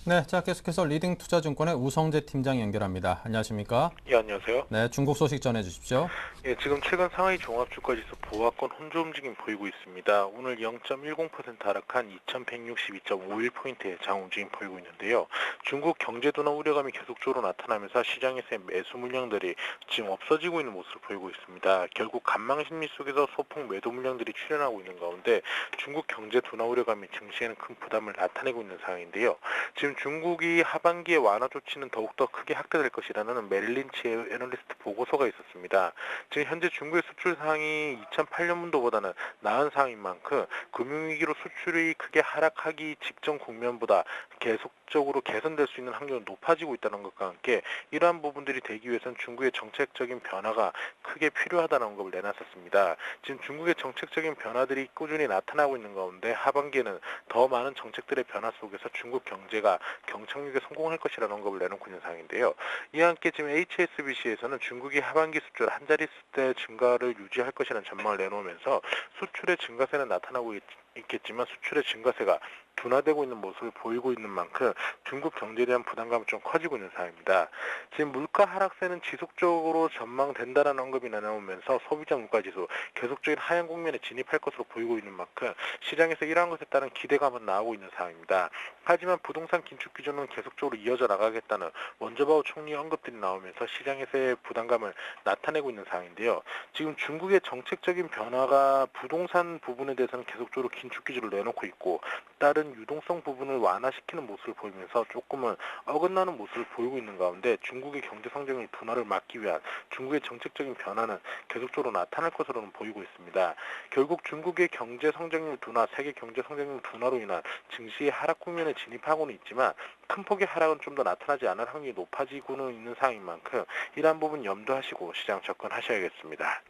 네, 자 계속해서 리딩 투자증권의 우성재 팀장 연결합니다. 안녕하십니까? 예, 안녕하세요. 네, 중국 소식 전해주십시오. 예, 지금 최근 상하이 종합주가지수 보합권 혼조 움직임 보이고 있습니다. 오늘 0.10% 하락한 2162.51포인트의 장 움직임 보이고 있는데요. 중국 경제 둔화 우려감이 계속적으로 나타나면서 시장에서의 매수 물량들이 지금 없어지고 있는 모습을 보이고 있습니다. 결국 간망 심리 속에서 소폭 매도 물량들이 출현하고 있는 가운데 중국 경제 둔화 우려감이 증시에는 큰 부담을 나타내고 있는 상황인데요. 지금 중국이 하반기에 완화 조치는 더욱더 크게 확대될 것이라는 메릴린치의 애널리스트 보고서가 있었습니다. 지금 현재 중국의 수출 상황이 2008년도보다는 나은 상황인 만큼 금융위기로 수출이 크게 하락하기 직전 국면보다 계속적으로 개선될 수 있는 확률이 높아지고 있다는 것과 함께 이러한 부분들이 되기 위해서는 중국의 정책적인 변화가 크게 필요하다는 것을 내놨었습니다. 지금 중국의 정책적인 변화들이 꾸준히 나타나고 있는 가운데 하반기에는 더 많은 정책들의 변화 속에서 중국 경제가 경착륙에 성공할 것이라는 언급을 내놓고 있는 상황인데요. 이와 함께 지금 HSBC에서는 중국이 하반기 수출 한 자릿수대 증가를 유지할 것이라는 전망을 내놓으면서 수출의 증가세는 나타나고 있겠지만 수출의 증가세가 둔화되고 있는 모습을 보이고 있는 만큼 중국 경제에 대한 부담감은 좀 커지고 있는 상황입니다. 지금 물가 하락세는 지속적으로 전망된다라는 언급이 나오면서 소비자 물가지수 계속적인 하향 국면에 진입할 것으로 보이고 있는 만큼 시장에서 이러한 것에 따른 기대감은 나오고 있는 상황입니다. 하지만 부동산 긴축 기조는 계속적으로 이어져 나가겠다는 원저바오 총리의 언급들이 나오면서 시장에서의 부담감을 나타내고 있는 상황인데요. 지금 중국의 정책적인 변화가 부동산 부분에 대해서는 계속적으로 긴축 기조를 내놓고 있고 다른 유동성 부분을 완화시키는 모습을 보이면서 조금은 어긋나는 모습을 보이고 있는 가운데 중국의 경제 성장률 둔화를 막기 위한 중국의 정책적인 변화는 계속적으로 나타날 것으로는 보이고 있습니다. 결국 중국의 경제 성장률 둔화, 세계 경제 성장률 둔화로 인한 증시의 하락 국면에 진입하고는 있지만 큰 폭의 하락은 좀 더 나타나지 않을 확률이 높아지고는 있는 상황인 만큼 이러한 부분 염두하시고 시장 접근하셔야겠습니다.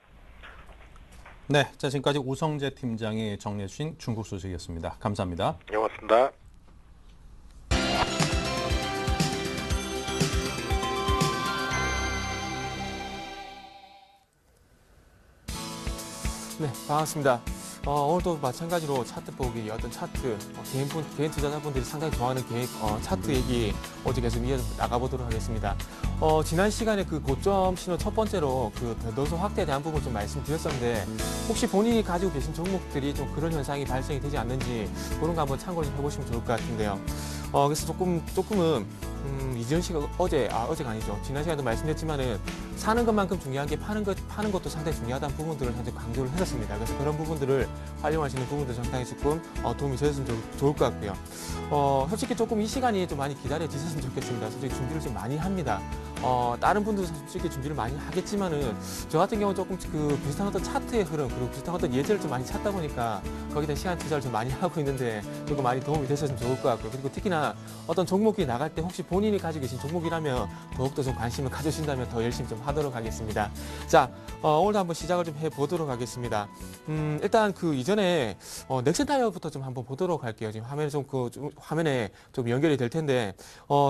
네, 자 지금까지 오성재 팀장이 정리해 주신 중국 소식이었습니다. 감사합니다. 네, 고맙습니다. 네, 반갑습니다. 오늘도 마찬가지로 차트 보기, 어떤 차트, 개인 투자자분들이 상당히 좋아하는 차트 얘기 어제 계속 이어서 나가보도록 하겠습니다. 지난 시간에 그 고점 신호 첫 번째로 그 변동성 확대에 대한 부분 좀 말씀드렸었는데 혹시 본인이 가지고 계신 종목들이 좀 그런 현상이 발생이 되지 않는지 그런 거 한번 참고를 좀 해보시면 좋을 것 같은데요. 그래서 조금은 이지은 씨가 어제가 아니죠. 지난 시간에도 말씀드렸지만은 사는 것만큼 중요한 게 파는 것도 상당히 중요하다는 부분들을 현재 강조를 했었습니다. 그래서 그런 부분들을 활용하시는 부분도 상당히 조금 도움이 되셨으면 좋을 것 같고요. 솔직히 조금 이 시간이 좀 많이 기다려지셨으면 좋겠습니다. 솔직히 준비를 좀 많이 합니다. 다른 분들도 솔직히 준비를 많이 하겠지만은 저 같은 경우는 조금 그 비슷한 어떤 차트의 흐름 그리고 비슷한 어떤 예제를 좀 많이 찾다 보니까 거기다 시간 투자를 좀 많이 하고 있는데 조금 많이 도움이 되셨으면 좋을 것 같고요. 그리고 특히나 어떤 종목이 나갈 때 혹시 본인이 가지고 계신 종목이라면 더욱더 좀 관심을 가져주신다면 더 열심히 좀 하도록 하겠습니다. 자, 오늘도 한번 시작을 좀 해보도록 하겠습니다. 일단 그 이전에 넥센타이어부터 좀 한번 보도록 할게요. 지금 화면에 좀 연결이 될 텐데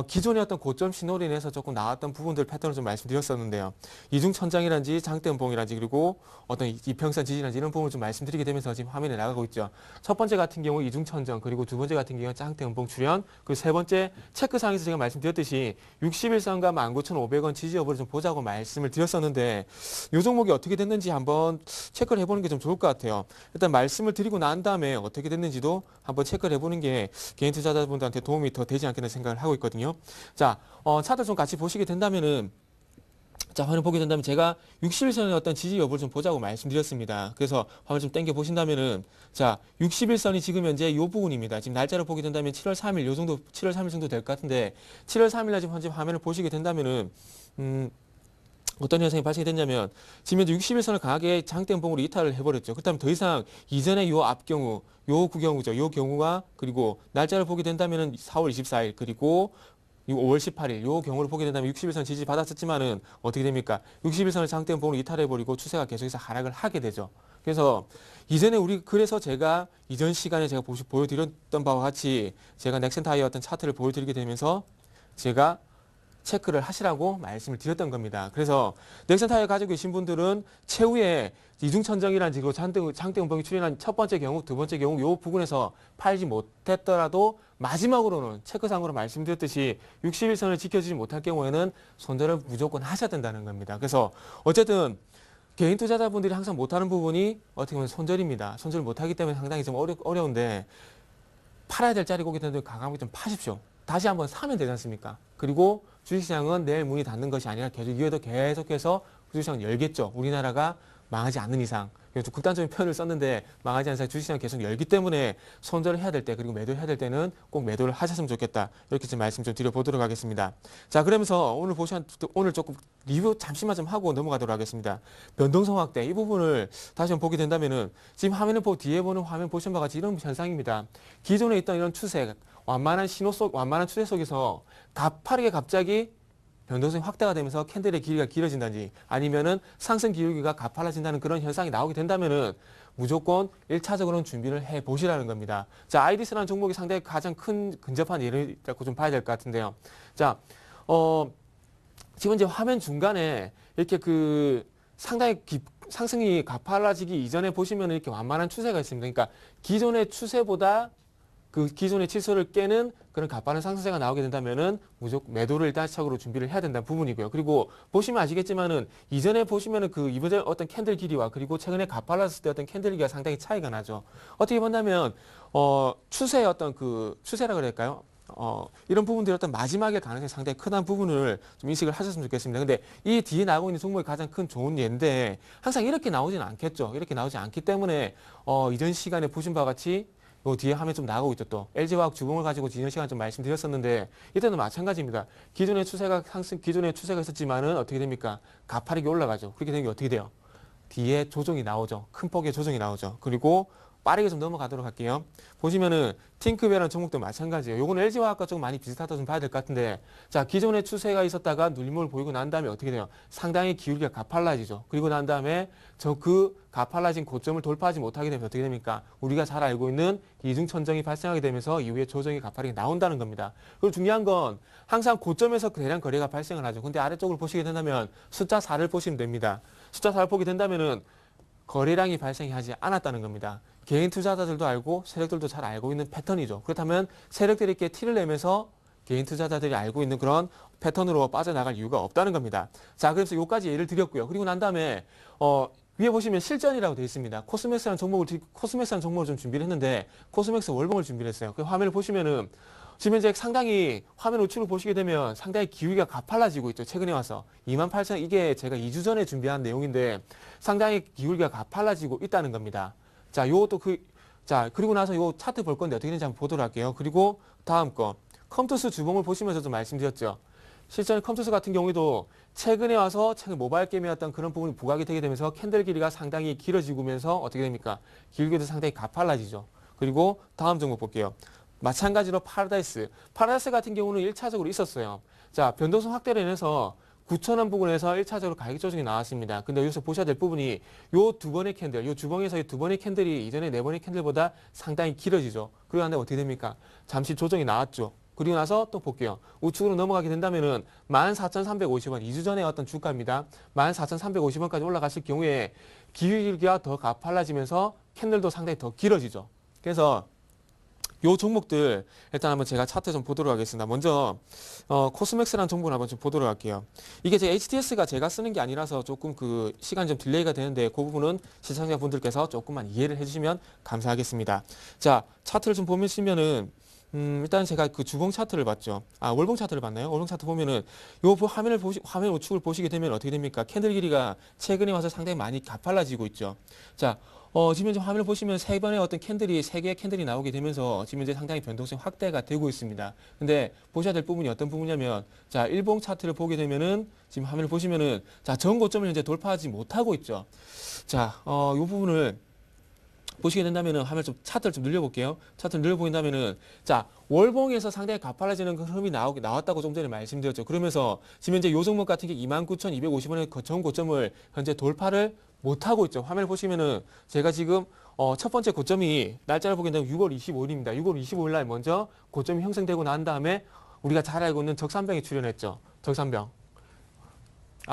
기존의 어떤 고점 신호로 인해서 조금 나왔던 부분들 패턴을 좀 말씀드렸었는데요. 이중천장이란지 장대음봉이란지 그리고 어떤 이평선 지지란지 이런 부분을 좀 말씀드리게 되면서 지금 화면에 나가고 있죠. 첫 번째 같은 경우 이중천정 그리고 두 번째 같은 경우는 장대음봉 출현 그리고 세 번째 체크상에서 제가 말씀드렸듯이 61선과 19,500원 지지 여부를 좀 보자고 말씀을 드렸었는데 이 종목이 어떻게 됐는지 한번 체크를 해보는 게 좀 좋을 것 같아요. 일단 말씀을 드리고 난 다음에 어떻게 됐는지도 한번 체크를 해보는 게 개인 투자자분들한테 도움이 더 되지 않겠나 생각을 하고 있거든요. 자, 차트 좀 같이 보시게 된다면은 자, 화면 보게 된다면 제가 61선의 어떤 지지 여부를 좀 보자고 말씀드렸습니다. 그래서 화면 좀 당겨 보신다면은 자, 61선이 지금 현재 이 부분입니다. 지금 날짜를 보게 된다면 7월 3일 요 정도 7월 3일 정도 될 것 같은데 7월 3일 날 지금 현재 화면을 보시게 된다면은 어떤 현상이 발생이 됐냐면 지금 현재 61선을 강하게 장대음봉으로 이탈을 해버렸죠. 그렇다면 더 이상 이전에 요 앞 경우, 요 구경우죠. 요 경우가 그리고 날짜를 보게 된다면은 4월 24일 그리고 5월 18일 요 경우를 보게 된다면 61선 지지 받았었지만은 어떻게 됩니까? 61선을 장대음봉으로 이탈해버리고 추세가 계속해서 하락을 하게 되죠. 그래서 이전에 그래서 제가 이전 시간에 제가 보여드렸던 바와 같이 제가 넥센타이어 어떤 차트를 보여드리게 되면서 제가 체크를 하시라고 말씀을 드렸던 겁니다. 그래서 넥센타이어 가지고 계신 분들은 최후에 이중천정이라는 지금 장대음봉이 출현한 첫 번째 경우, 두 번째 경우 요 부분에서 팔지 못했더라도 마지막으로는 체크상으로 말씀드렸듯이 61선을 지켜주지 못할 경우에는 손절을 무조건 하셔야 된다는 겁니다. 그래서 어쨌든 개인 투자자분들이 항상 못하는 부분이 어떻게 보면 손절입니다. 손절을 못하기 때문에 상당히 좀 어려운데 팔아야 될 자리 고기 되는데 과감하게 좀 파십시오. 다시 한번 사면 되지 않습니까? 그리고 주식시장은 내일 문이 닫는 것이 아니라 계속해서 주식시장을 열겠죠. 우리나라가 망하지 않는 이상. 좀 극단적인 표현을 썼는데 망하지 않는 이상 주식시장 계속 열기 때문에 손절을 해야 될 때 그리고 매도를 해야 될 때는 꼭 매도를 하셨으면 좋겠다. 이렇게 좀 말씀 좀 드려보도록 하겠습니다. 자, 그러면서 오늘 조금 리뷰 잠시만 좀 하고 넘어가도록 하겠습니다. 변동성 확대 이 부분을 다시 한번 보게 된다면은 지금 화면을 뒤에 보는 화면 보신 바와 같이 이런 현상입니다. 기존에 있던 이런 추세, 완만한 추세 속에서 가파르게 갑자기 변동성이 확대가 되면서 캔들의 길이가 길어진다든지 아니면은 상승 기울기가 가팔라진다는 그런 현상이 나오게 된다면은 무조건 1차적으로는 준비를 해 보시라는 겁니다. 자, 아이디스라는 종목이 상당히 가장 큰 근접한 예를 잡고 좀 봐야 될 것 같은데요. 자, 지금 이제 화면 중간에 이렇게 상당히 상승이 가팔라지기 이전에 보시면 이렇게 완만한 추세가 있습니다. 그러니까 기존의 추세보다 그 기존의 질서를 깨는 그런 가파른 상승세가 나오게 된다면은 무조건 매도를 일단 시작으로 준비를 해야 된다는 부분이고요. 그리고 보시면 아시겠지만은 이전에 보시면은 그 이번에 어떤 캔들 길이와 그리고 최근에 가팔랐을 때 어떤 캔들 길이가 상당히 차이가 나죠. 어떻게 본다면 추세의 어떤 그 추세라 그럴까요? 이런 부분들이 어떤 마지막에 가능성이 상당히 크다는 부분을 좀 인식을 하셨으면 좋겠습니다. 근데 이 뒤에 나오고 있는 종목의 가장 큰 좋은 예인데 항상 이렇게 나오지는 않겠죠. 이렇게 나오지 않기 때문에 이전 시간에 보신 바와 같이 요 뒤에 화면 좀 나가고 있죠. 또 LG화학 주봉을 가지고 지난 시간 좀 말씀드렸었는데 이때도 마찬가지입니다. 기존의 추세가 있었지만은 어떻게 됩니까? 가파르게 올라가죠. 그렇게 되면 어떻게 돼요? 뒤에 조정이 나오죠. 큰 폭의 조정이 나오죠. 그리고 빠르게 좀 넘어가도록 할게요. 보시면은 팅크베라는 종목도 마찬가지예요. 요거는 LG화학과 좀 많이 비슷하다 좀 봐야 될 것 같은데, 자, 기존의 추세가 있었다가 눌림을 보이고 난 다음에 어떻게 돼요? 상당히 기울기가 가팔라지죠. 그리고 난 다음에 그 가팔라진 고점을 돌파하지 못하게 되면 어떻게 됩니까? 우리가 잘 알고 있는 이중천정이 발생하게 되면서 이후에 조정이 가파르게 나온다는 겁니다. 그리고 중요한 건 항상 고점에서 대량 거래가 발생을 하죠. 근데 아래쪽을 보시게 된다면 숫자 4를 보시면 됩니다. 숫자 4를 보게 된다면은 거래량이 발생하지 않았다는 겁니다. 개인 투자자들도 알고 세력들도 잘 알고 있는 패턴이죠. 그렇다면 세력들이 이렇게 티를 내면서 개인 투자자들이 알고 있는 그런 패턴으로 빠져나갈 이유가 없다는 겁니다. 자, 그래서 요까지 예를 드렸고요. 그리고 난 다음에 위에 보시면 실전이라고 되어 있습니다. 코스맥스라는 종목을 좀 준비를 했는데 코스맥스 월봉을 준비를 했어요. 그 화면을 보시면은 지금 이제 상당히 화면 우측을 보시게 되면 상당히 기울기가 가팔라지고 있죠. 최근에 와서 28,000 이게 제가 2주 전에 준비한 내용인데 상당히 기울기가 가팔라지고 있다는 겁니다. 자, 요것도 그리고 나서 요 차트 볼 건데 어떻게 되는지 한번 보도록 할게요. 그리고 다음 거 컴투스 주봉을 보시면서 좀 말씀드렸죠. 실전 컴투스 같은 경우에도 최근에 와서 최근 모바일 게임이었던 그런 부분이 부각이 되게 되면서 캔들 길이가 상당히 길어지면서 어떻게 됩니까? 길기도 상당히 가팔라지죠. 그리고 다음 종목 볼게요. 마찬가지로 파라다이스 같은 경우는 1차적으로 있었어요. 자, 변동성 확대를 인해서 9,000원 부근에서 1차적으로 가격 조정이 나왔습니다. 근데 여기서 보셔야 될 부분이 요 두 번의 캔들, 요 주봉에서 이 두 번의 캔들이 이전에 네 번의 캔들보다 상당히 길어지죠. 그러고 난 다음에 어떻게 됩니까? 잠시 조정이 나왔죠. 그리고 나서 또 볼게요. 우측으로 넘어가게 된다면은 14,350원, 2주 전에 어떤 주가입니다. 14,350원까지 올라갔을 경우에 기울기가 더 가팔라지면서 캔들도 상당히 더 길어지죠. 그래서 요 종목들 일단 한번 제가 차트 좀 보도록 하겠습니다. 먼저 코스맥스라는 종목을 한번 좀 보도록 할게요. 이게 제 HTS가 제가 쓰는 게 아니라서 조금 그 시간 좀 딜레이가 되는데 그 부분은 시청자분들께서 조금만 이해를 해주시면 감사하겠습니다. 자, 차트를 좀 보시면은 일단 제가 그 주봉 차트를 봤죠. 월봉 차트를 봤나요? 월봉 차트 보면은 요 화면 우측을 보시게 되면 어떻게 됩니까? 캔들 길이가 최근에 와서 상당히 많이 가팔라지고 있죠. 자, 지금 이제 화면을 보시면 세 개의 캔들이 나오게 되면서 지금 이제 상당히 변동성 확대가 되고 있습니다. 근데 보셔야 될 부분이 어떤 부분이냐면, 자, 일봉 차트를 보게 되면은 지금 화면을 보시면은, 자, 전 고점을 현재 돌파하지 못하고 있죠. 자, 요 부분을 보시게 된다면은 화면 좀 차트를 좀 늘려볼게요. 차트를 늘려보인다면은, 자, 월봉에서 상당히 가팔라지는 그 흐름이 나왔다고 좀 전에 말씀드렸죠. 그러면서 지금 현재 요 종목 같은 게 29,250원의 전 고점을 현재 돌파를 못하고 있죠. 화면을 보시면은 제가 지금 첫 번째 고점이 날짜를 보게 되면 6월 25일입니다. 6월 25일 날 먼저 고점이 형성되고 난 다음에 우리가 잘 알고 있는 적산병이 출현했죠. 적산병.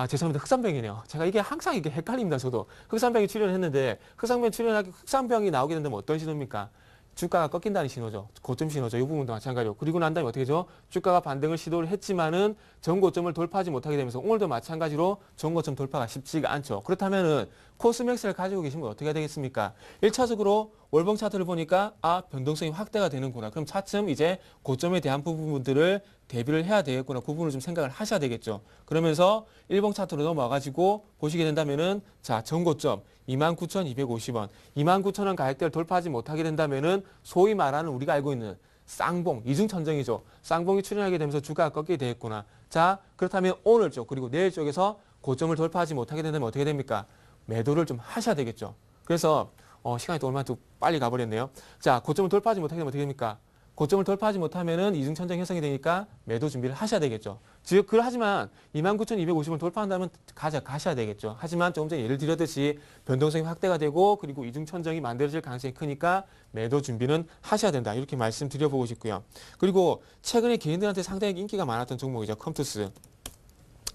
죄송합니다. 흑산병이네요. 제가 이게 항상 이게 헷갈립니다. 저도. 흑산병이 출현했는데 흑산병이 나오게 된다면 어떤 신호입니까? 주가가 꺾인다는 신호죠. 고점 신호죠. 이 부분도 마찬가지로. 그리고 난 다음에 어떻게 되죠? 주가가 반등을 시도를 했지만은 전고점을 돌파하지 못하게 되면서 오늘도 마찬가지로 전고점 돌파가 쉽지가 않죠. 그렇다면은 코스맥스를 가지고 계신 분 어떻게 해야 되겠습니까? 1차적으로 월봉 차트를 보니까 변동성이 확대가 되는구나. 그럼 차츰 이제 고점에 대한 부분들을 대비를 해야 되겠구나. 그 부분을 좀 생각을 하셔야 되겠죠. 그러면서 일봉 차트로 넘어와가지고 보시게 된다면은, 자, 전고점 29,250원, 29,000원 가격대를 돌파하지 못하게 된다면은 소위 말하는 우리가 알고 있는 쌍봉, 이중천정이죠. 쌍봉이 출현하게 되면서 주가가 꺾이게 되겠구나. 자, 그렇다면 오늘 쪽 그리고 내일 쪽에서 고점을 돌파하지 못하게 된다면 어떻게 됩니까? 매도를 좀 하셔야 되겠죠. 그래서 시간이 또 얼마나 또 빨리 가버렸네요. 자, 고점을 돌파하지 못하게 되면 어떻게 됩니까? 고점을 돌파하지 못하면은 이중천정 형성이 되니까 매도 준비를 하셔야 되겠죠. 즉, 하지만 29,250을 돌파한다면 가셔야 되겠죠. 하지만 조금 전에 예를 들었듯이 변동성이 확대가 되고 그리고 이중천정이 만들어질 가능성이 크니까 매도 준비는 하셔야 된다. 이렇게 말씀드려보고 싶고요. 그리고 최근에 개인들한테 상당히 인기가 많았던 종목이죠. 컴투스.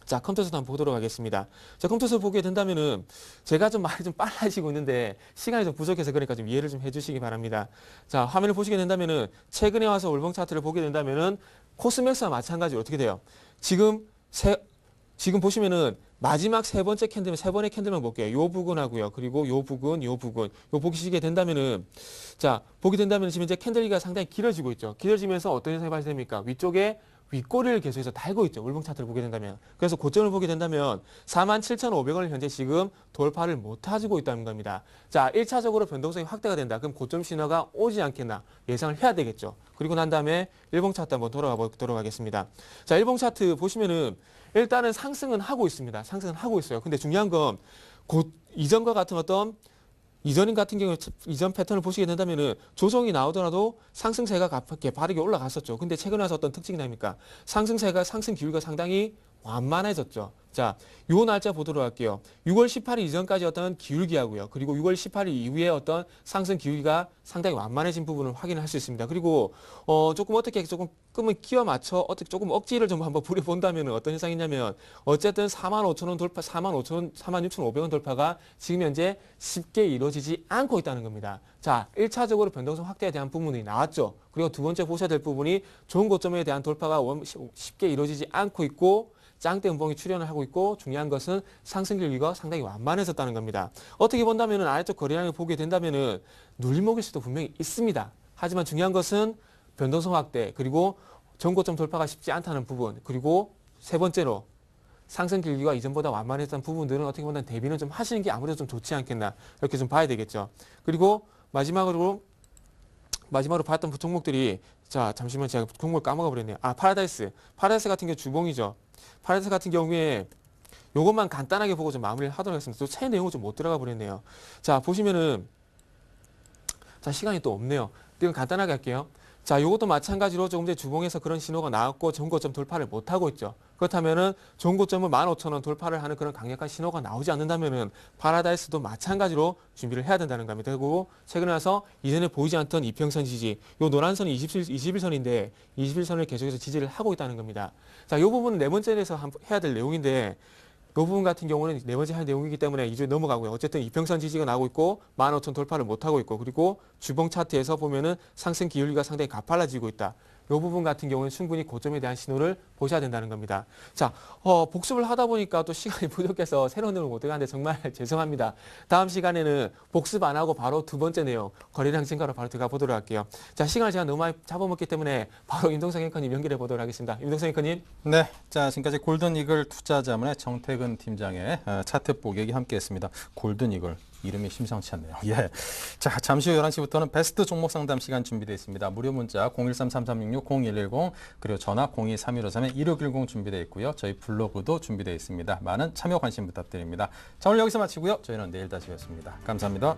자, 컴퓨터에서 한번 보도록 하겠습니다. 자, 컴퓨터에서 보게 된다면은 제가 좀 말이 좀 빨라지고 있는데 시간이 좀 부족해서 그러니까 좀 이해를 좀 해주시기 바랍니다. 자, 화면을 보시게 된다면은 최근에 와서 월봉 차트를 보게 된다면은 코스맥스와 마찬가지로 어떻게 돼요? 지금 보시면은 마지막 세 번째 캔들, 세 번의 캔들만 볼게요. 요 부분하고요. 그리고 요 부분. 요 보시게 된다면은, 자, 보게 된다면 지금 이제 캔들기가 상당히 길어지고 있죠. 길어지면서 어떤 현상이 발생됩니까? 위쪽에 윗꼬리를 계속해서 달고 있죠. 월봉 차트를 보게 된다면. 그래서 고점을 보게 된다면 47,500원을 현재 지금 돌파를 못 하고 있다는 겁니다. 자, 1차적으로 변동성이 확대가 된다. 그럼 고점 신호가 오지 않겠나 예상을 해야 되겠죠. 그리고 난 다음에 일봉 차트 한번 돌아가 보도록 하겠습니다. 자, 일봉 차트 보시면은 일단은 상승은 하고 있습니다. 상승은 하고 있어요. 근데 중요한 건 곧 이전과 같은 어떤 이전 같은 경우에 이전 패턴을 보시게 된다면은 조정이 나오더라도 상승세가 개파르게 올라갔었죠. 근데 최근에 와서 어떤 특징이 납니까? 상승세가 상승 기울기가 상당히 완만해졌죠. 자, 요 날짜 보도록 할게요. 6월 18일 이전까지 어떤 기울기하고요. 그리고 6월 18일 이후에 어떤 상승 기울기가 상당히 완만해진 부분을 확인할 수 있습니다. 그리고 조금 어떻게 조금 끼워 맞춰 어떻게 조금 억지를 좀 한번 부려본다면 어떤 현상이냐면 어쨌든 45,000원 돌파, 46,500원 돌파가 지금 현재 쉽게 이루어지지 않고 있다는 겁니다. 자, 1차적으로 변동성 확대에 대한 부분이 나왔죠. 그리고 두 번째 보셔야 될 부분이 좋은 고점에 대한 돌파가 쉽게 이루어지지 않고 있고 짱대 음봉이 출현을 하고 있고 중요한 것은 상승 기울기가 상당히 완만해졌다는 겁니다. 어떻게 본다면은 아래쪽 거래량을 보게 된다면은 눌림목일 수도 분명히 있습니다. 하지만 중요한 것은 변동성 확대 그리고 전고점 돌파가 쉽지 않다는 부분 그리고 세 번째로 상승 기울기가 이전보다 완만했던 부분들은 어떻게 보면 대비는 좀 하시는 게 아무래도 좀 좋지 않겠나 이렇게 좀 봐야 되겠죠. 그리고 마지막으로 봤던 종목들이 자 잠시만 제가 종목을 까먹어 버렸네요. 아 파라다이스 같은 경우 주봉이죠. 파라다이스 같은 경우에 요것만 간단하게 보고 좀 마무리를 하도록 하겠습니다. 또 새 내용을 좀 못 들어가 버렸네요. 자 보시면은 자 시간이 또 없네요. 이건 간단하게 할게요. 자, 요것도 마찬가지로 조금 전에 주봉에서 그런 신호가 나왔고 전고점 돌파를 못 하고 있죠. 그렇다면은 전고점은 15,000원 돌파를 하는 그런 강력한 신호가 나오지 않는다면은 파라다이스도 마찬가지로 준비를 해야 된다는 겁니다. 그리고 최근에 와서 이전에 보이지 않던 이평선 지지, 요 노란 선이 21선인데 21선을 계속해서 지지를 하고 있다는 겁니다. 자, 요 부분은 네 번째에서 해야 될 내용인데 이 부분 같은 경우는 네 번째 할 내용이기 때문에 2주에 넘어가고요. 어쨌든 이평선 지지가 나오고 있고 15,000 돌파를 못하고 있고 그리고 주봉 차트에서 보면은 상승 기울기가 상당히 가팔라지고 있다. 이 부분 같은 경우는 충분히 고점에 대한 신호를 보셔야 된다는 겁니다. 자, 복습을 하다 보니까 또 시간이 부족해서 새로운 내용을 못 들어가는데 정말 죄송합니다. 다음 시간에는 복습 안 하고 바로 두 번째 내용, 거래량 증가로 바로 들어가 보도록 할게요. 자, 시간을 제가 너무 많이 잡아먹기 때문에 바로 임동석 앵커님 연결해 보도록 하겠습니다. 임동석 앵커님. 네, 자 지금까지 골든이글 투자자문의 정태근 팀장의 차트 보객이 함께했습니다. 골든이글. 이름이 심상치 않네요. 예. 자, 잠시 후 11시부터는 베스트 종목 상담 시간 준비되어 있습니다. 무료 문자 013-3366-0110 그리고 전화 02-3153-1610 준비되어 있고요. 저희 블로그도 준비되어 있습니다. 많은 참여 관심 부탁드립니다. 자, 오늘 여기서 마치고요. 저희는 내일 다시 뵙습니다. 감사합니다.